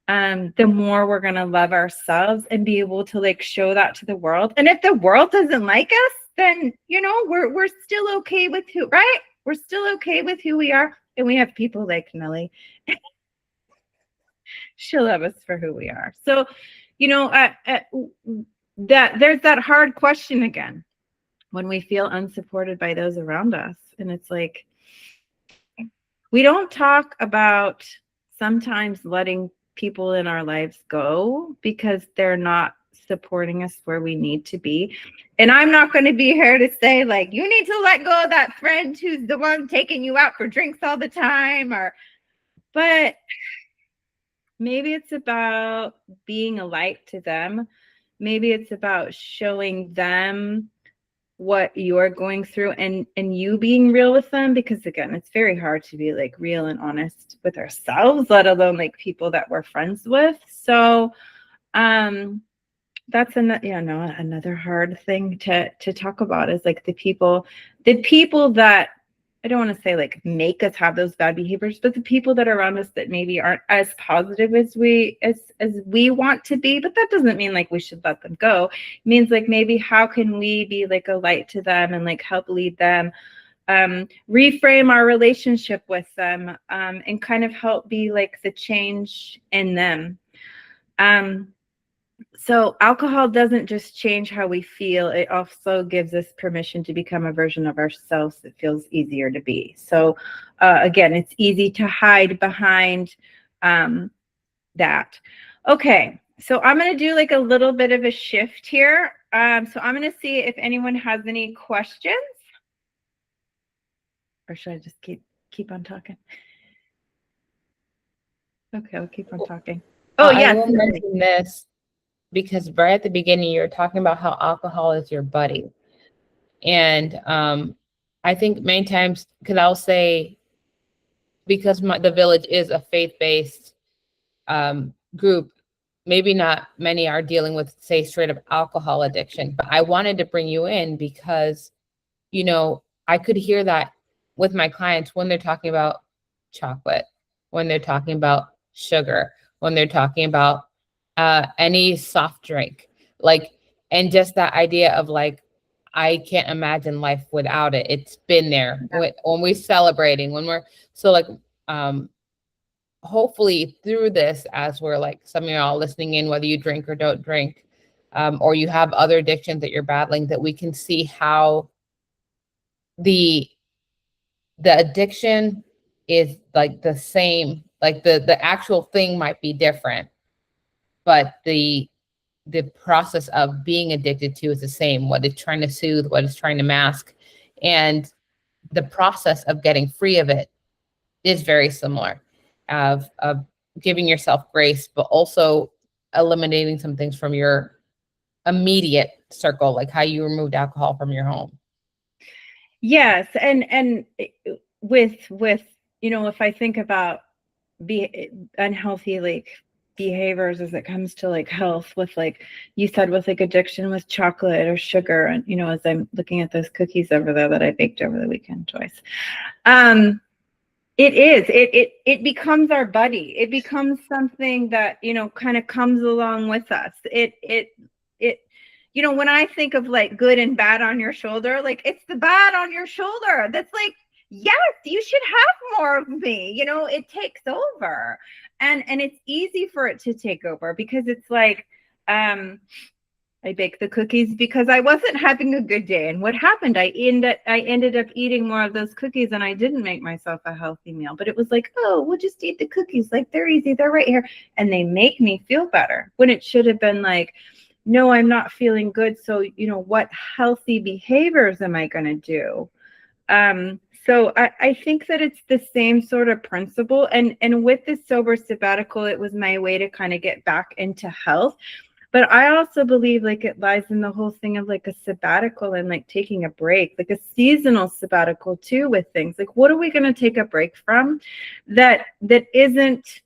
Speaker 2: the more we're going to love ourselves and be able to like show that to the world. And if the world doesn't like us, then, we're still okay with right? We're still okay with who we are. And we have people like Nellie. She'll love us for who we are. So, that there's that hard question again, when we feel unsupported by those around us. And it's like, we don't talk about sometimes letting people in our lives go because they're not supporting us where we need to be. And I'm not going to be here to say like, you need to let go of that friend who's the one taking you out for drinks all the time, but maybe it's about being a light to them. Maybe it's about showing them what you're going through and you being real with them, because again, it's very hard to be like real and honest with ourselves, let alone like people that we're friends with. So that's another hard thing to talk about is like the people that, I don't want to say like make us have those bad behaviors, but the people that are around us that maybe aren't as positive as we want to be. But that doesn't mean like we should let them go. It means like maybe how can we be like a light to them and like help lead them, reframe our relationship with them, and kind of help be like the change in them. So alcohol doesn't just change how we feel, it also gives us permission to become a version of ourselves that feels easier to be. So again, it's easy to hide behind that. Okay, so I'm going to do like a little bit of a shift here. So I'm going to see if anyone has any questions. Or should I just keep on talking? Okay, I'll keep on talking. Oh,
Speaker 1: I
Speaker 2: yes.
Speaker 1: will mention this because right at the beginning, you're talking about how alcohol is your buddy. And I think many times, because I'll say, because the village is a faith-based group, maybe not many are dealing with, say, straight up alcohol addiction. But I wanted to bring you in because, you know, I could hear that with my clients when they're talking about chocolate, when they're talking about sugar, when they're talking about any soft drink, like, and just that idea of like, I can't imagine life without it. It's been there when we're celebrating, when we're so like, hopefully through this, as we're like, some of y'all listening in, whether you drink or don't drink, or you have other addictions that you're battling, that we can see how the addiction is like the same, like the actual thing might be different, but the process of being addicted to is the same. What it's trying to soothe, what it's trying to mask, and the process of getting free of it is very similar, of giving yourself grace, but also eliminating some things from your immediate circle, like how you removed alcohol from your home.
Speaker 2: Yes, and with you know, if I think about unhealthy like behaviors as it comes to like health, with like you said, with like addiction with chocolate or sugar, and you know, as I'm looking at those cookies over there that I baked over the weekend, Joyce, it becomes our buddy. It becomes something that, you know, kind of comes along with us. It you know, when I think of like good and bad on your shoulder, like it's the bad on your shoulder that's like, yes, you should have more of me. You know, it takes over. And it's easy for it to take over because it's like, I baked the cookies because I wasn't having a good day. And what happened? I ended up eating more of those cookies, and I didn't make myself a healthy meal. But it was like, oh, we'll just eat the cookies. Like, they're easy. They're right here. And they make me feel better, when it should have been like, no, I'm not feeling good. So, you know, what healthy behaviors am I going to do? So I think that it's the same sort of principle. And with the sober sabbatical, it was my way to kind of get back into health. But I also believe like it lies in the whole thing of like a sabbatical and like taking a break, like a seasonal sabbatical too, with things like, what are we going to take a break from that isn't,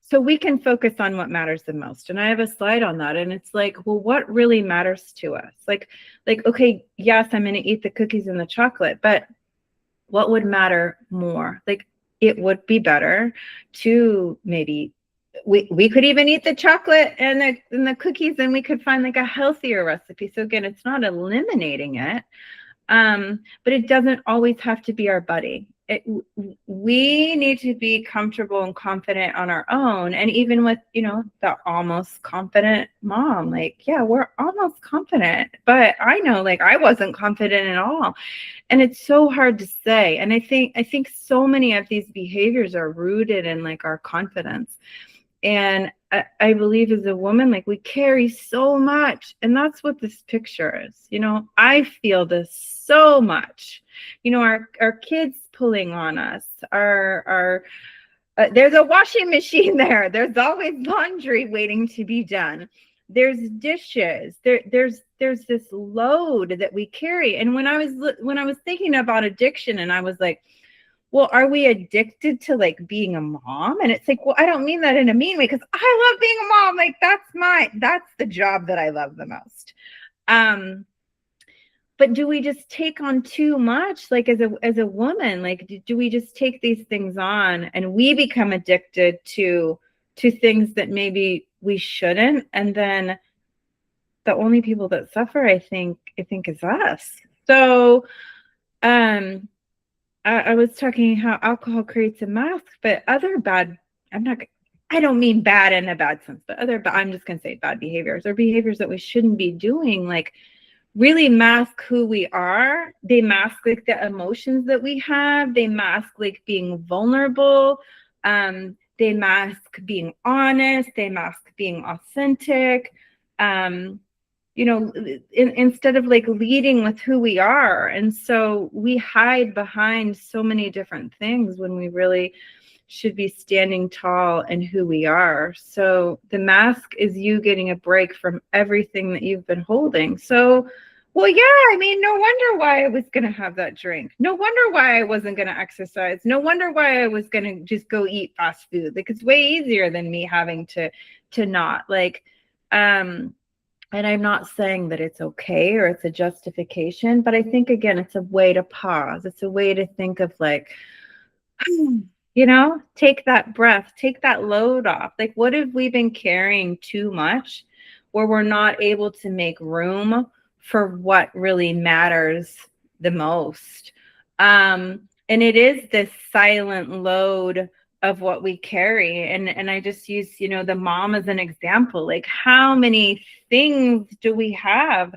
Speaker 2: so we can focus on what matters the most. And I have a slide on that. And it's like, well, what really matters to us? Like, okay, yes, I'm going to eat the cookies and the chocolate, but what would matter more? Like, it would be better to maybe we could even eat the chocolate and the cookies, and we could find like a healthier recipe. So again, it's not eliminating it, but it doesn't always have to be our buddy. We need to be comfortable and confident on our own. And even with, you know, the almost confident mom, like, yeah, we're almost confident, but I know like I wasn't confident at all. And it's so hard to say. And I think so many of these behaviors are rooted in like our confidence. And I believe as a woman, like we carry so much. And that's what this picture is. You know, I feel this so much. You know, our kids pulling on us, our there's a washing machine there. There's always laundry waiting to be done. There's dishes. There's this load that we carry. And when I was thinking about addiction, and I was like, well, are we addicted to like being a mom? And it's like, well, I don't mean that in a mean way, because I love being a mom. Like that's the job that I love the most. But do we just take on too much? Like as a woman, like do we just take these things on and we become addicted to things that maybe we shouldn't? And then the only people that suffer, I think is us. So, I was talking how alcohol creates a mask, but other bad, I'm not, I don't mean bad in a bad sense, but I'm just going to say bad behaviors or behaviors that we shouldn't be doing, like really mask who we are. They mask like the emotions that we have. They mask like being vulnerable. They mask being honest. They mask being authentic. Instead of like leading with who we are. And so we hide behind so many different things when we really should be standing tall in who we are. So the mask is you getting a break from everything that you've been holding. So, well, yeah, I mean, no wonder why I was going to have that drink. No wonder why I wasn't going to exercise. No wonder why I was going to just go eat fast food. Like, it's way easier than me having to not, like, and I'm not saying that it's okay or it's a justification, but I think, again, it's a way to pause. It's a way to think of like, take that breath, take that load off. Like, what have we been carrying too much where we're not able to make room for what really matters the most? And it is this silent load of what we carry. And I just use, the mom as an example. Like, how many things do we have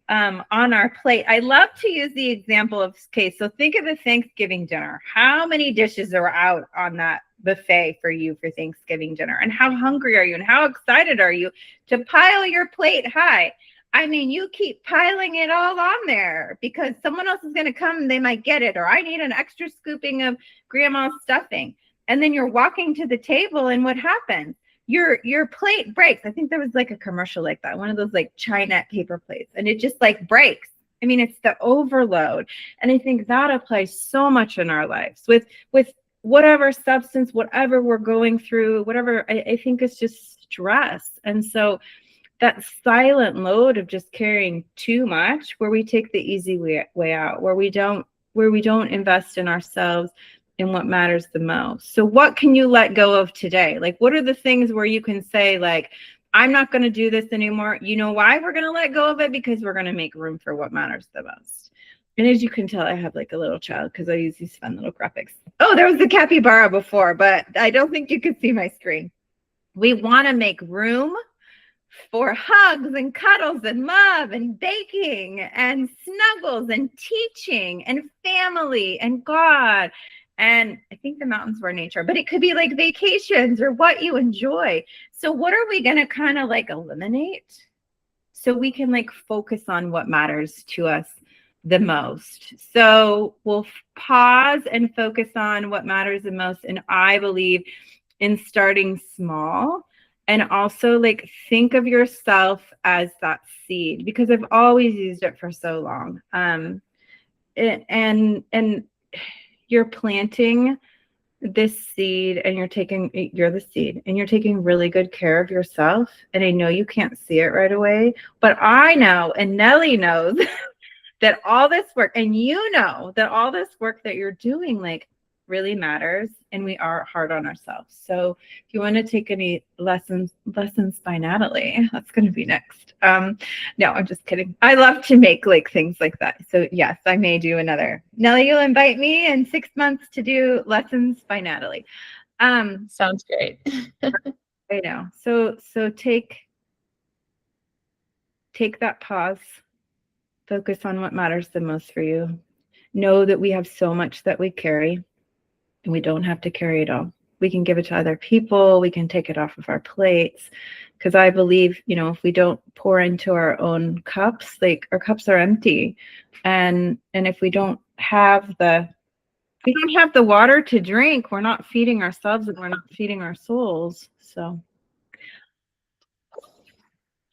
Speaker 2: on our plate? I love to use the example of, okay, so think of a Thanksgiving dinner. How many dishes are out on that buffet for you for Thanksgiving dinner? And how hungry are you? And how excited are you to pile your plate high? I mean, you keep piling it all on there because someone else is going to come and they might get it. Or I need an extra scooping of grandma's stuffing. And then you're walking to the table and what happens? Your plate breaks. I think there was like a commercial like that, one of those like China paper plates, and it just like breaks. I mean, it's the overload. And I think that applies so much in our lives with whatever substance, whatever we're going through, whatever. I think it's just stress. And so that silent load of just carrying too much, where we take the easy way out, where we don't invest in ourselves and what matters the most. So what can you let go of today? Like, what are the things where you can say, like, I'm not going to do this anymore? You know why we're going to let go of it? Because we're going to make room for what matters the most. And as you can tell, I have like a little child because I use these fun little graphics. Oh, there was the capybara before, but I don't think you could see my screen. We want to make room for hugs and cuddles and love and baking and snuggles and teaching and family and God. And I think the mountains were nature, but it could be like vacations or what you enjoy. So what are we going to kind of like eliminate so we can like focus on what matters to us the most? So we'll pause and focus on what matters the most. And I believe in starting small. And also, like, think of yourself as that seed, because I've always used it for so long. And you're planting this seed, and you're the seed, and you're taking really good care of yourself. And I know you can't see it right away, but I know, and Nellie knows that all this work, and you know that all this work that you're doing, like, really matters, and we are hard on ourselves. So if you want to take any lessons by Natalie, that's going to be next. No, I'm just kidding. I love to make like things like that. So yes, I may do another. Nellie, you'll invite me in 6 months to do lessons by Natalie.
Speaker 1: Sounds great.
Speaker 2: I know. So take that pause, focus on what matters the most for you. Know that we have so much that we carry. And we don't have to carry it all. We can give it to other people. We can take it off of our plates. Because I believe, if we don't pour into our own cups, like our cups are empty. And if we don't have the water to drink, we're not feeding ourselves and we're not feeding our souls. So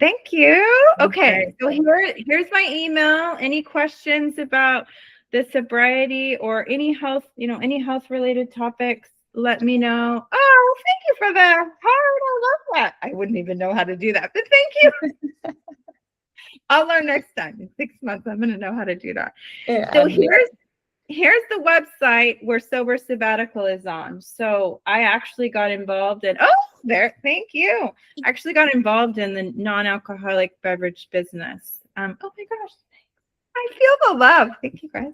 Speaker 2: thank you. Okay. So here's my email. Any questions about the sobriety or any health, any health related topics, let me know. Oh, thank you for the heart. I love that. I wouldn't even know how to do that, but thank you. I'll learn next time. In 6 months, I'm going to know how to do that. Yeah, so here's the website where Sober Sabbatical is on. So I actually got involved in, thank you. I actually got involved in the non-alcoholic beverage business. Oh my gosh. I feel the love. Thank you, guys.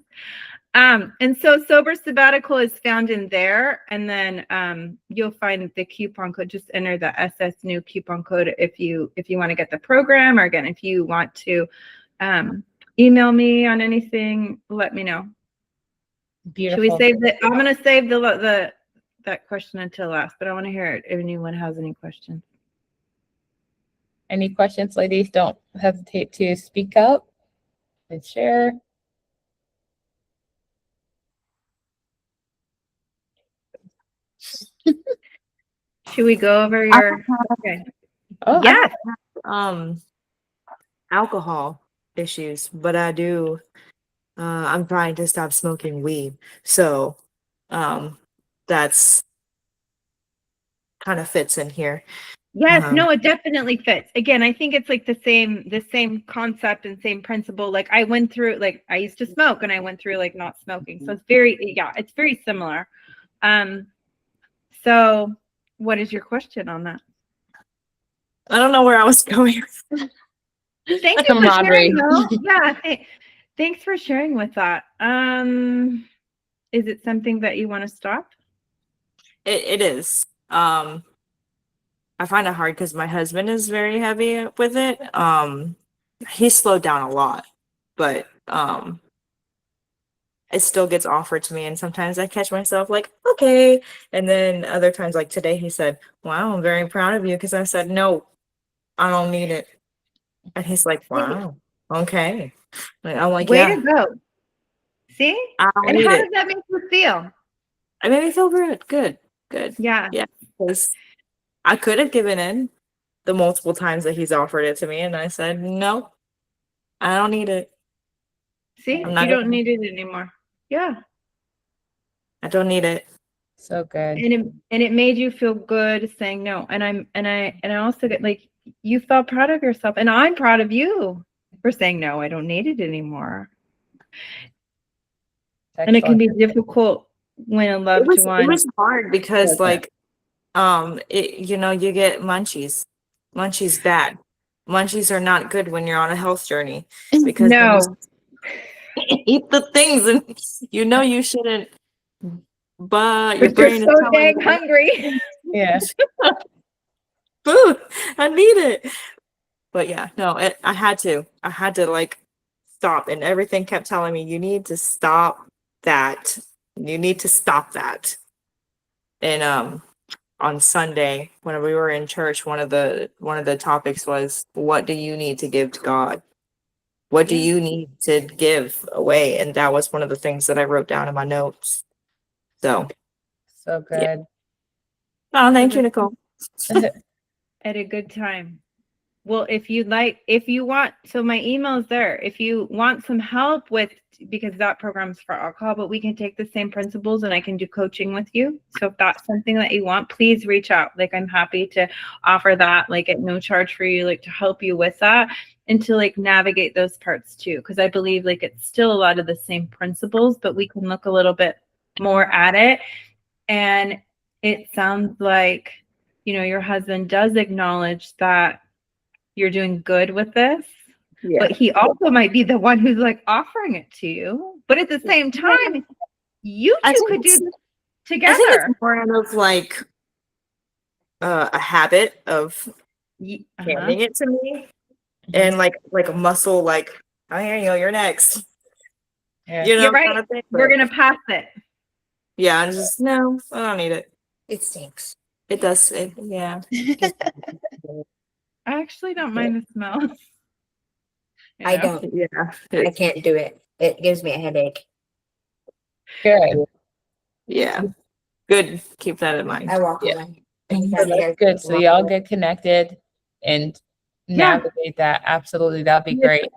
Speaker 2: And so Sober Sabbatical is found in there, and then you'll find the coupon code. Just enter the SS new coupon code if you want to get the program, or again, if you want to email me on anything, let me know.
Speaker 1: Beautiful.
Speaker 2: Should we save the? I'm gonna save the that question until last, but I want to hear it if anyone has any questions.
Speaker 1: Any questions, ladies? Don't hesitate to speak up and share.
Speaker 2: Should we go over your? Okay.
Speaker 1: Oh,
Speaker 2: Yes.
Speaker 3: Alcohol issues, but I do. I'm trying to stop smoking weed, so that's kind of fits in here.
Speaker 2: Yes, no, it definitely fits. Again, I think it's like the same concept and same principle. Like I went through, like I used to smoke and I went through like not smoking. So it's very similar. So what is your question on that?
Speaker 3: I don't know where I was going.
Speaker 2: Thank you for sharing though. Yeah, thanks for sharing with that. Is it something that you want to stop?
Speaker 3: It is. I find it hard because my husband is very heavy with it. He's slowed down a lot, but it still gets offered to me, and sometimes I catch myself like, okay, and then other times, like today, he said, "Wow, I'm very proud of you," because I said, "No, I don't need it," and he's like, "Wow, okay." I'm like,
Speaker 2: Way
Speaker 3: "Yeah,
Speaker 2: to go." See?
Speaker 3: I don't
Speaker 2: And
Speaker 3: need
Speaker 2: how
Speaker 3: it."
Speaker 2: does that make you feel?
Speaker 3: It made me feel good.
Speaker 2: Yeah.
Speaker 3: Yeah, because I could have given in the multiple times that he's offered it to me, and I said, "No, I don't need it.
Speaker 2: See,
Speaker 3: I'm not
Speaker 2: you don't
Speaker 3: gonna,
Speaker 2: need it anymore. Yeah.
Speaker 3: I don't need it."
Speaker 1: so good.
Speaker 2: And it made you feel good saying no. And I also get like, you felt proud of yourself, and I'm proud of you for saying no, I don't need it anymore.
Speaker 1: Excellent.
Speaker 2: And it can be difficult when a loved one.
Speaker 3: It was hard because like you get munchies. Munchies bad. Munchies are not good when you're on a health journey because
Speaker 2: No.
Speaker 3: you eat the things and you shouldn't, but your
Speaker 2: But you're
Speaker 3: brain is
Speaker 2: so
Speaker 3: telling
Speaker 2: dang
Speaker 3: you,
Speaker 2: hungry.
Speaker 1: Yeah.
Speaker 3: food, I need it. But yeah, no, I had to like stop, and everything kept telling me, you need to stop that. You need to stop that. And on Sunday, when we were in church, one of the topics was, what do you need to give to God? What do you need to give away? And that was one of the things that I wrote down in my notes. So
Speaker 1: good.
Speaker 3: Yeah. Oh, thank you, Nicole.
Speaker 2: At a good time. Well, if you want, so my email is there. If you want some help with, because that program's for alcohol, but we can take the same principles and I can do coaching with you. So if that's something that you want, please reach out. Like I'm happy to offer that, like at no charge for you, like to help you with that and to like navigate those parts too. Cause I believe like it's still a lot of the same principles, but we can look a little bit more at it. And it sounds like, your husband does acknowledge that you're doing good with this, but he also might be the one who's like offering it to you. But at the same time, you two could do this together.
Speaker 3: I think it's more of like a habit of handing it to me, and like a muscle, like, oh, here you go, you're next.
Speaker 1: Yeah.
Speaker 2: You're right.
Speaker 3: Kind of thing,
Speaker 2: We're gonna pass it.
Speaker 3: Yeah, I'm just, no, I don't need it.
Speaker 4: It stinks.
Speaker 3: It does. Yeah.
Speaker 2: I actually don't mind the smell.
Speaker 4: I don't.
Speaker 3: Yeah.
Speaker 4: I can't do it. It gives me a headache.
Speaker 1: Good.
Speaker 3: Yeah. Good. Keep that in mind.
Speaker 4: I walk
Speaker 1: Yeah.
Speaker 4: away.
Speaker 1: That's good. So y'all get connected and navigate that. Absolutely. That'd be great.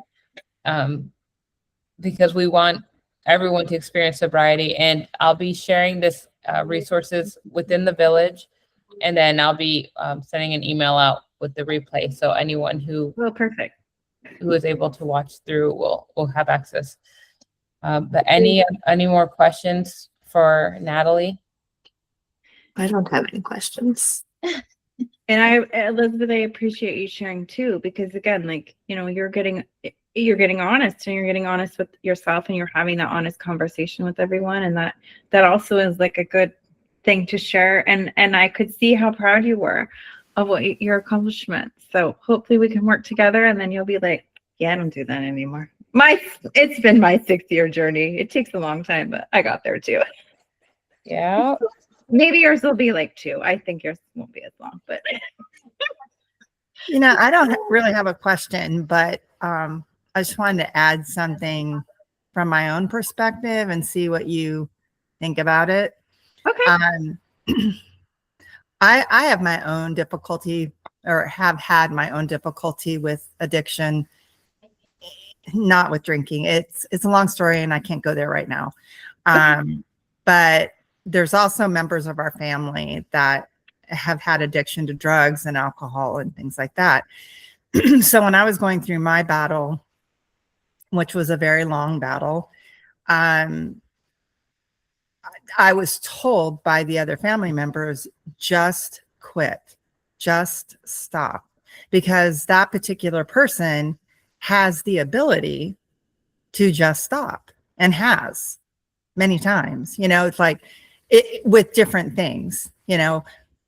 Speaker 1: Because we want everyone to experience sobriety, and I'll be sharing this resources within the village, and then I'll be sending an email out with the replay. So anyone who
Speaker 2: perfect.
Speaker 1: Who is able to watch through will have access. But any more questions for Natalie?
Speaker 3: I don't have any questions.
Speaker 2: And Elizabeth, I appreciate you sharing too, because again, like, you're getting, you're getting honest, and you're getting honest with yourself, and you're having that honest conversation with everyone. And that also is like a good thing to share. And I could see how proud you were of what your accomplishments. So hopefully we can work together, and then you'll be like, yeah, I don't do that anymore. It's been my 6-year journey. It takes a long time, but I got there too.
Speaker 1: Yeah.
Speaker 2: Maybe yours will be like 2. I think yours won't be as long, but
Speaker 5: I don't really have a question, but I just wanted to add something from my own perspective and see what you think about it.
Speaker 2: okay.
Speaker 5: I have my own difficulty, or have had my own difficulty with addiction, not with drinking. It's a long story and I can't go there right now. But there's also members of our family that have had addiction to drugs and alcohol and things like that. So when I was going through my battle, which was a very long battle, I was told by the other family members, just quit, just stop, because that particular person has the ability to just stop, and has many times. It's like with different things,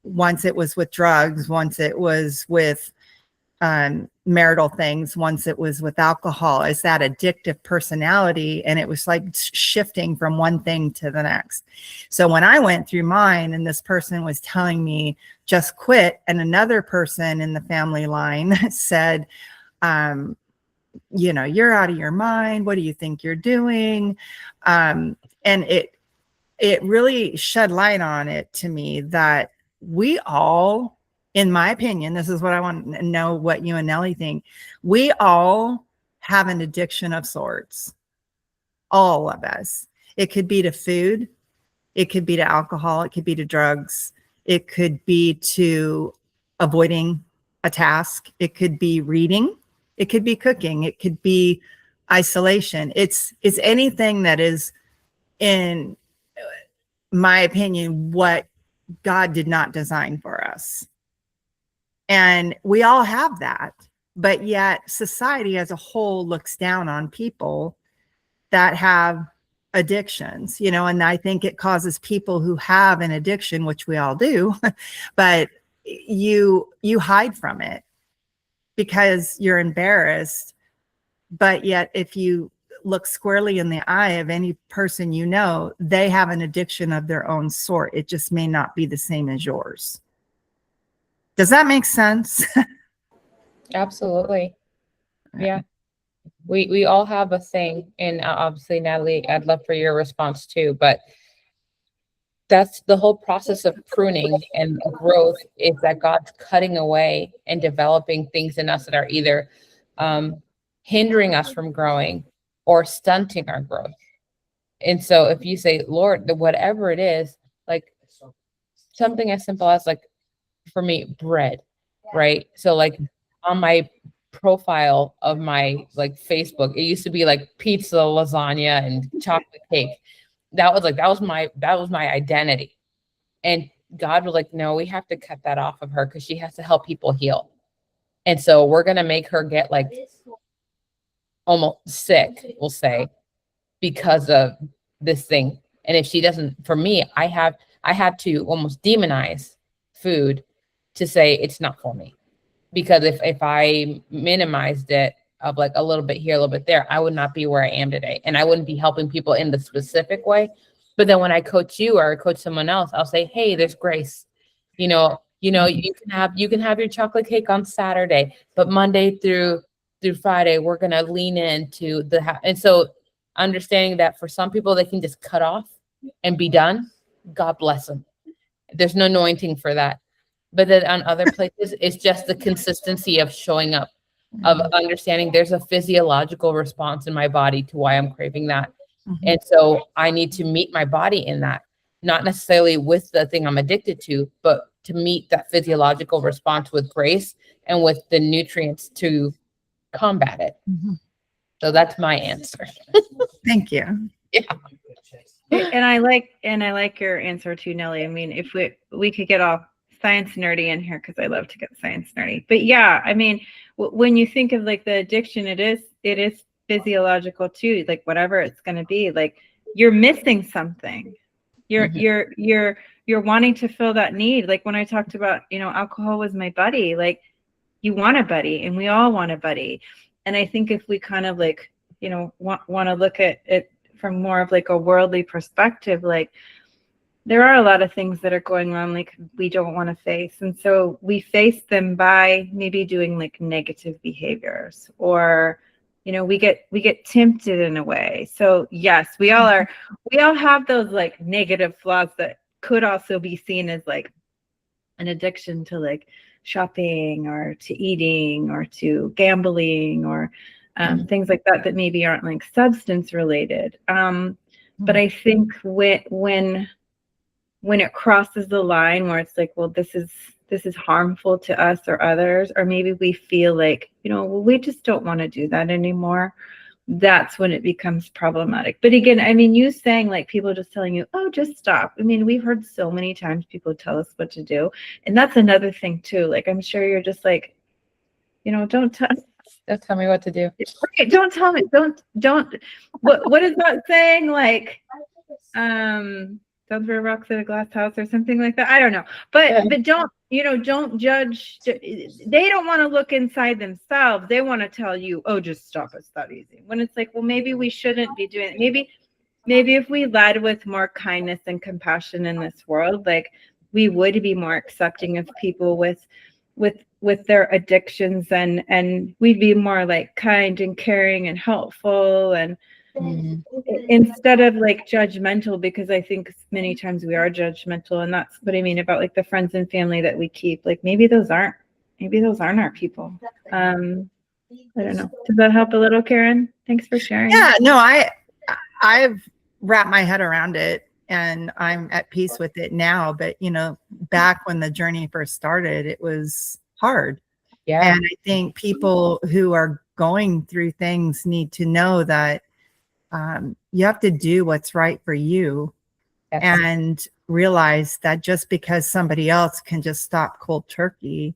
Speaker 5: once it was with drugs, once it was with marital things, once it was with alcohol. It's that addictive personality, and it was like shifting from one thing to the next. So when I went through mine and this person was telling me just quit, and another person in the family line said, you're out of your mind, what do you think you're doing? And it really shed light on it to me that we all, in my opinion, this is what I want to know what you and Nellie think. We all have an addiction of sorts. All of us. It could be to food. It could be to alcohol. It could be to drugs. It could be to avoiding a task. It could be reading. It could be cooking. It could be isolation. It's anything that is, in my opinion, what God did not design for us. And we all have that, but yet society as a whole looks down on people that have addictions, and I think it causes people who have an addiction, which we all do, but you hide from it because you're embarrassed. But yet if you look squarely in the eye of any person, they have an addiction of their own sort. It just may not be the same as yours. Does that make sense?
Speaker 1: Absolutely. Yeah. We all have a thing. And obviously, Natalie, I'd love for your response too, but that's the whole process of pruning and growth, is that God's cutting away and developing things in us that are either hindering us from growing or stunting our growth. And so if you say, Lord, whatever it is, like something as simple as, like, for me, bread, right? So like on my profile of my like Facebook, it used to be like pizza, lasagna, and chocolate cake. That was my identity. And God was like, no, we have to cut that off of her because she has to help people heal. And so we're going to make her get like almost sick, we'll say, because of this thing. And if she doesn't, for me, I had to almost demonize food to say it's not for me. Because if I minimized it of like a little bit here, a little bit there, I would not be where I am today. And I wouldn't be helping people in the specific way. But then when I coach you or coach someone else, I'll say, hey, there's grace. You can have your chocolate cake on Saturday, but Monday through Friday, we're going to lean into and so understanding that for some people, they can just cut off and be done. God bless them. There's no anointing for that. But then on other places, it's just the consistency of showing up, of understanding there's a physiological response in my body to why I'm craving that. Mm-hmm. And so I need to meet my body in that, not necessarily with the thing I'm addicted to, but to meet that physiological response with grace and with the nutrients to combat it. Mm-hmm. So that's my answer.
Speaker 5: Thank you.
Speaker 1: Yeah.
Speaker 2: And I like your answer too, Nellie. I mean, if we could get all science nerdy in here, because I love to get science nerdy. But yeah, I mean, when you think of like the addiction, it is is physiological too. Like whatever it's going to be, like you're missing something. You're wanting to fill that need. Like when I talked about, alcohol was my buddy, like you want a buddy and we all want a buddy. And I think if we kind of like, want to look at it from more of like a worldly perspective, like there are a lot of things that are going on like we don't want to face. And so we face them by maybe doing like negative behaviors, or we get tempted in a way. So yes, we all have those like negative flaws that could also be seen as like an addiction to like shopping or to eating or to gambling or things like that maybe aren't like substance related. But I think when it crosses the line where it's like, well, this is harmful to us or others, or maybe we feel like, we just don't want to do that anymore, that's when it becomes problematic. But again, I mean, you saying like people just telling you, oh, just stop. I mean, we've heard so many times people tell us what to do. And that's another thing too. Like, I'm sure you're just like, don't
Speaker 1: tell me what to do.
Speaker 2: Right, don't tell me. Don't. What is that saying? Like, don't throw rocks at a glass house or something like that. I don't know. But don't judge. They don't want to look inside themselves. They want to tell you, oh, just stop. It's that easy. When it's like, well, maybe we shouldn't be doing it. Maybe if we led with more kindness and compassion in this world, like we would be more accepting of people with their addictions, and we'd be more like kind and caring and helpful, and instead of like judgmental, because I think many times we are judgmental, and that's what I mean about like the friends and family that we keep. Like maybe those aren't our people. I don't know. Does that help a little, Karen? Thanks for sharing.
Speaker 5: Yeah, no, I've wrapped my head around it and I'm at peace with it now. But back when the journey first started, it was hard.
Speaker 1: Yeah.
Speaker 5: And I think people who are going through things need to know that you have to do what's right for you.
Speaker 1: Yes.
Speaker 5: And realize that just because somebody else can just stop cold turkey,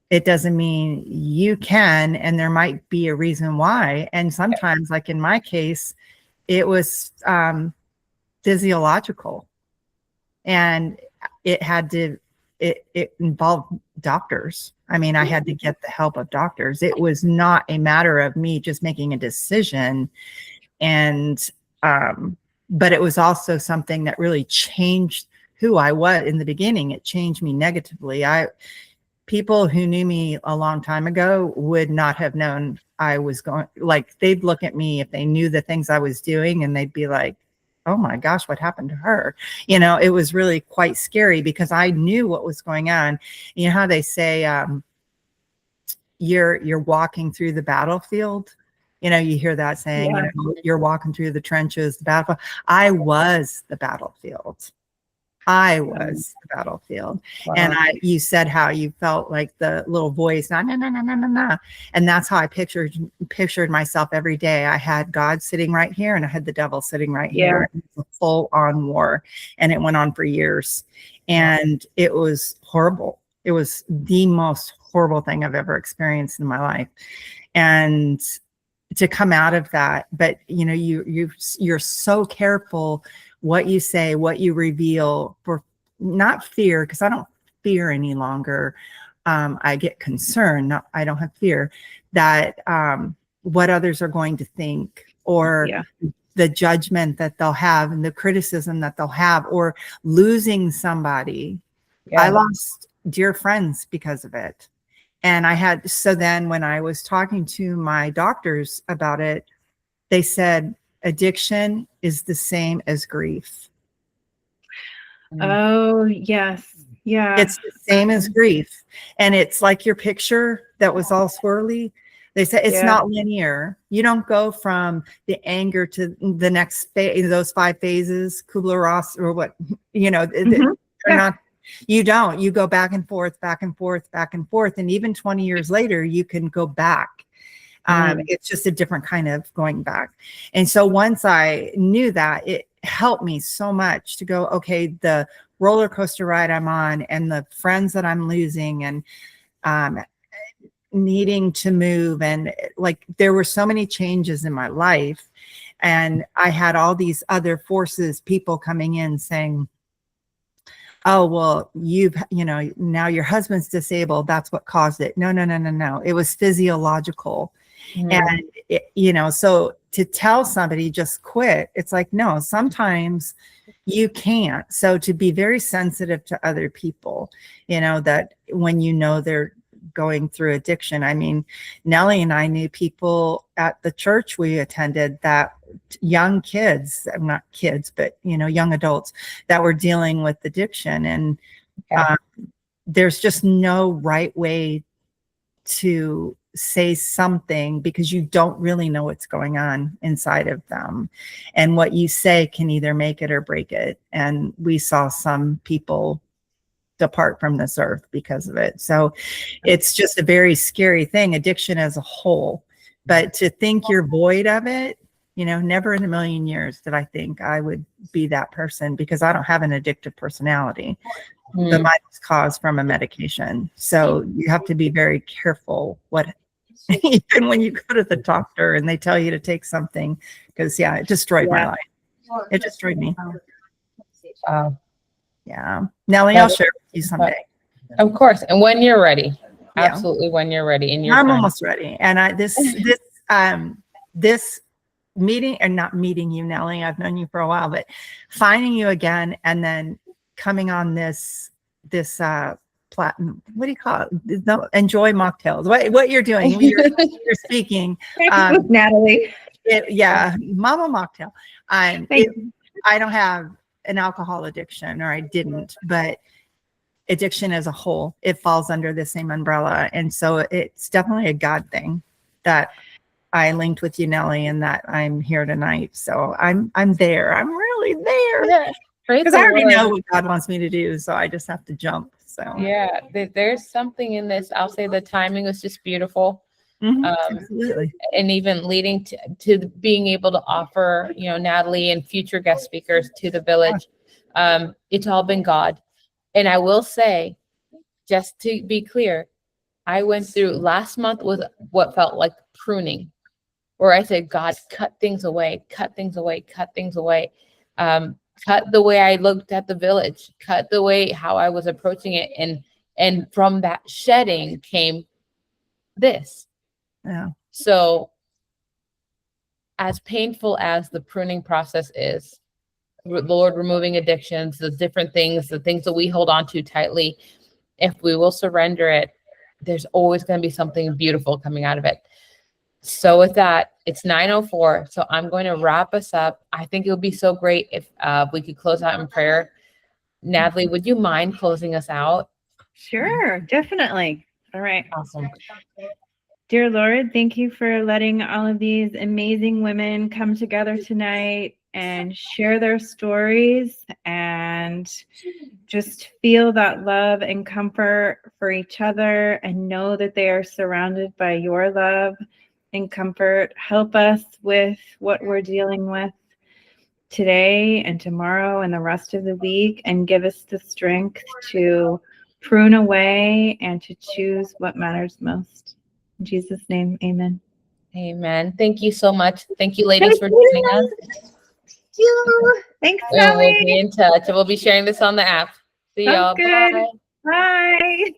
Speaker 5: it doesn't mean you can. And there might be a reason why. And sometimes, like in my case, it was physiological, and it involved doctors. I mean, I had to get the help of doctors. It was not a matter of me just making a decision. And but it was also something that really changed who I was in the beginning. It changed me negatively. People who knew me a long time ago would not have known I was going, like, they'd look at me if they knew the things I was doing and they'd be like, oh my gosh, what happened to her? It was really quite scary because I knew what was going on. You know how they say, you're walking through the battlefield. You hear that saying,
Speaker 2: Yeah.
Speaker 5: You're walking through the trenches, the battlefield. I was the battlefield. I was the battlefield.
Speaker 1: Wow.
Speaker 5: And you said how you felt like the little voice, nah, nah, nah, nah, nah, nah, nah. And that's how I pictured myself every day. I had God sitting right here and I had the devil sitting right here. It was a full on war. And it went on for years. And it was horrible. It was the most horrible thing I've ever experienced in my life. And to come out of that, but you're so careful what you say, what you reveal, for not fear, because I don't fear any longer. I get concerned. I don't have fear that what others are going to think, or the judgment that they'll have and the criticism that they'll have, or losing somebody.
Speaker 1: Yeah.
Speaker 5: I lost dear friends because of it. And so then when I was talking to my doctors about it, they said, addiction is the same as grief.
Speaker 2: Oh, yes. Yeah.
Speaker 5: It's the same as grief. And it's like your picture that was all swirly. They said it's not linear. You don't go from the anger to the next phase, those 5 phases, Kubler-Ross or what, they're not. You don't. You go back and forth, back and forth, back and forth. And even 20 years later, you can go back. It's just a different kind of going back. And so once I knew that, it helped me so much to go, okay, the roller coaster ride I'm on and the friends that I'm losing, and needing to move, and like there were so many changes in my life, and I had all these other forces, people coming in saying, oh, well, now your husband's disabled, that's what caused it. No, it was physiological. And so to tell somebody just quit, it's like, no, sometimes you can't. So to be very sensitive to other people, that when they're going through addiction. I mean, Nellie and I knew people at the church we attended that young kids, not kids, but young adults that were dealing with addiction. And there's just no right way to say something because you don't really know what's going on inside of them. And what you say can either make it or break it. And we saw some people depart from this earth because of it. So it's just a very scary thing, addiction as a whole. But to think you're void of it, never in a million years did I think I would be that person, because I don't have an addictive personality. But mine was caused from a medication. So you have to be very careful even when you go to the doctor and they tell you to take something, because it destroyed my life. It destroyed me. Yeah. Nellie, I'll share with you someday.
Speaker 1: Of course. And when you're ready. Absolutely, when you're ready. And
Speaker 5: I'm almost ready. And this meeting, and not meeting you, Nellie, I've known you for a while, but finding you again and then coming on this platinum, what do you call it? Enjoy mocktails. What you're doing, you're speaking.
Speaker 2: Natalie.
Speaker 5: Momma Mocktail. I don't have an alcohol addiction, or I didn't, but addiction as a whole, it falls under the same umbrella. And so it's definitely a God thing that I linked with you, Nellie, and that I'm here tonight. So I'm there. I'm really there. Because I already know what God wants me to do. So I just have to jump. So
Speaker 1: there's something in this. I'll say the timing was just beautiful.
Speaker 5: Absolutely.
Speaker 1: And even leading to being able to offer, Natalie and future guest speakers to the village. It's all been God. And I will say, just to be clear, I went through last month with what felt like pruning, where I said, God, cut things away, cut things away, cut things away. Cut the way I looked at the village, cut the way how I was approaching it. And from that shedding came this.
Speaker 5: Yeah.
Speaker 1: So as painful as the pruning process is, Lord, removing addictions, the different things, the things that we hold on to tightly, if we will surrender it, there's always going to be something beautiful coming out of it. So with that, it's 9:04. So I'm going to wrap us up. I think it would be so great if we could close out in prayer. Natalie, would you mind closing us out?
Speaker 2: Sure, definitely. All right.
Speaker 1: Awesome.
Speaker 2: Dear Lord, thank you for letting all of these amazing women come together tonight and share their stories and just feel that love and comfort for each other and know that they are surrounded by your love and comfort. Help us with what we're dealing with today and tomorrow and the rest of the week, and give us the strength to prune away and to choose what matters most. In Jesus' name, amen.
Speaker 1: Amen. Thank you so much. Thank you, ladies, for joining us.
Speaker 2: Thank you. Thanks,
Speaker 1: And we'll
Speaker 2: Natalie.
Speaker 1: be in touch. We'll be sharing this on the app. See y'all.
Speaker 2: Sounds good.
Speaker 1: Bye.
Speaker 2: Bye.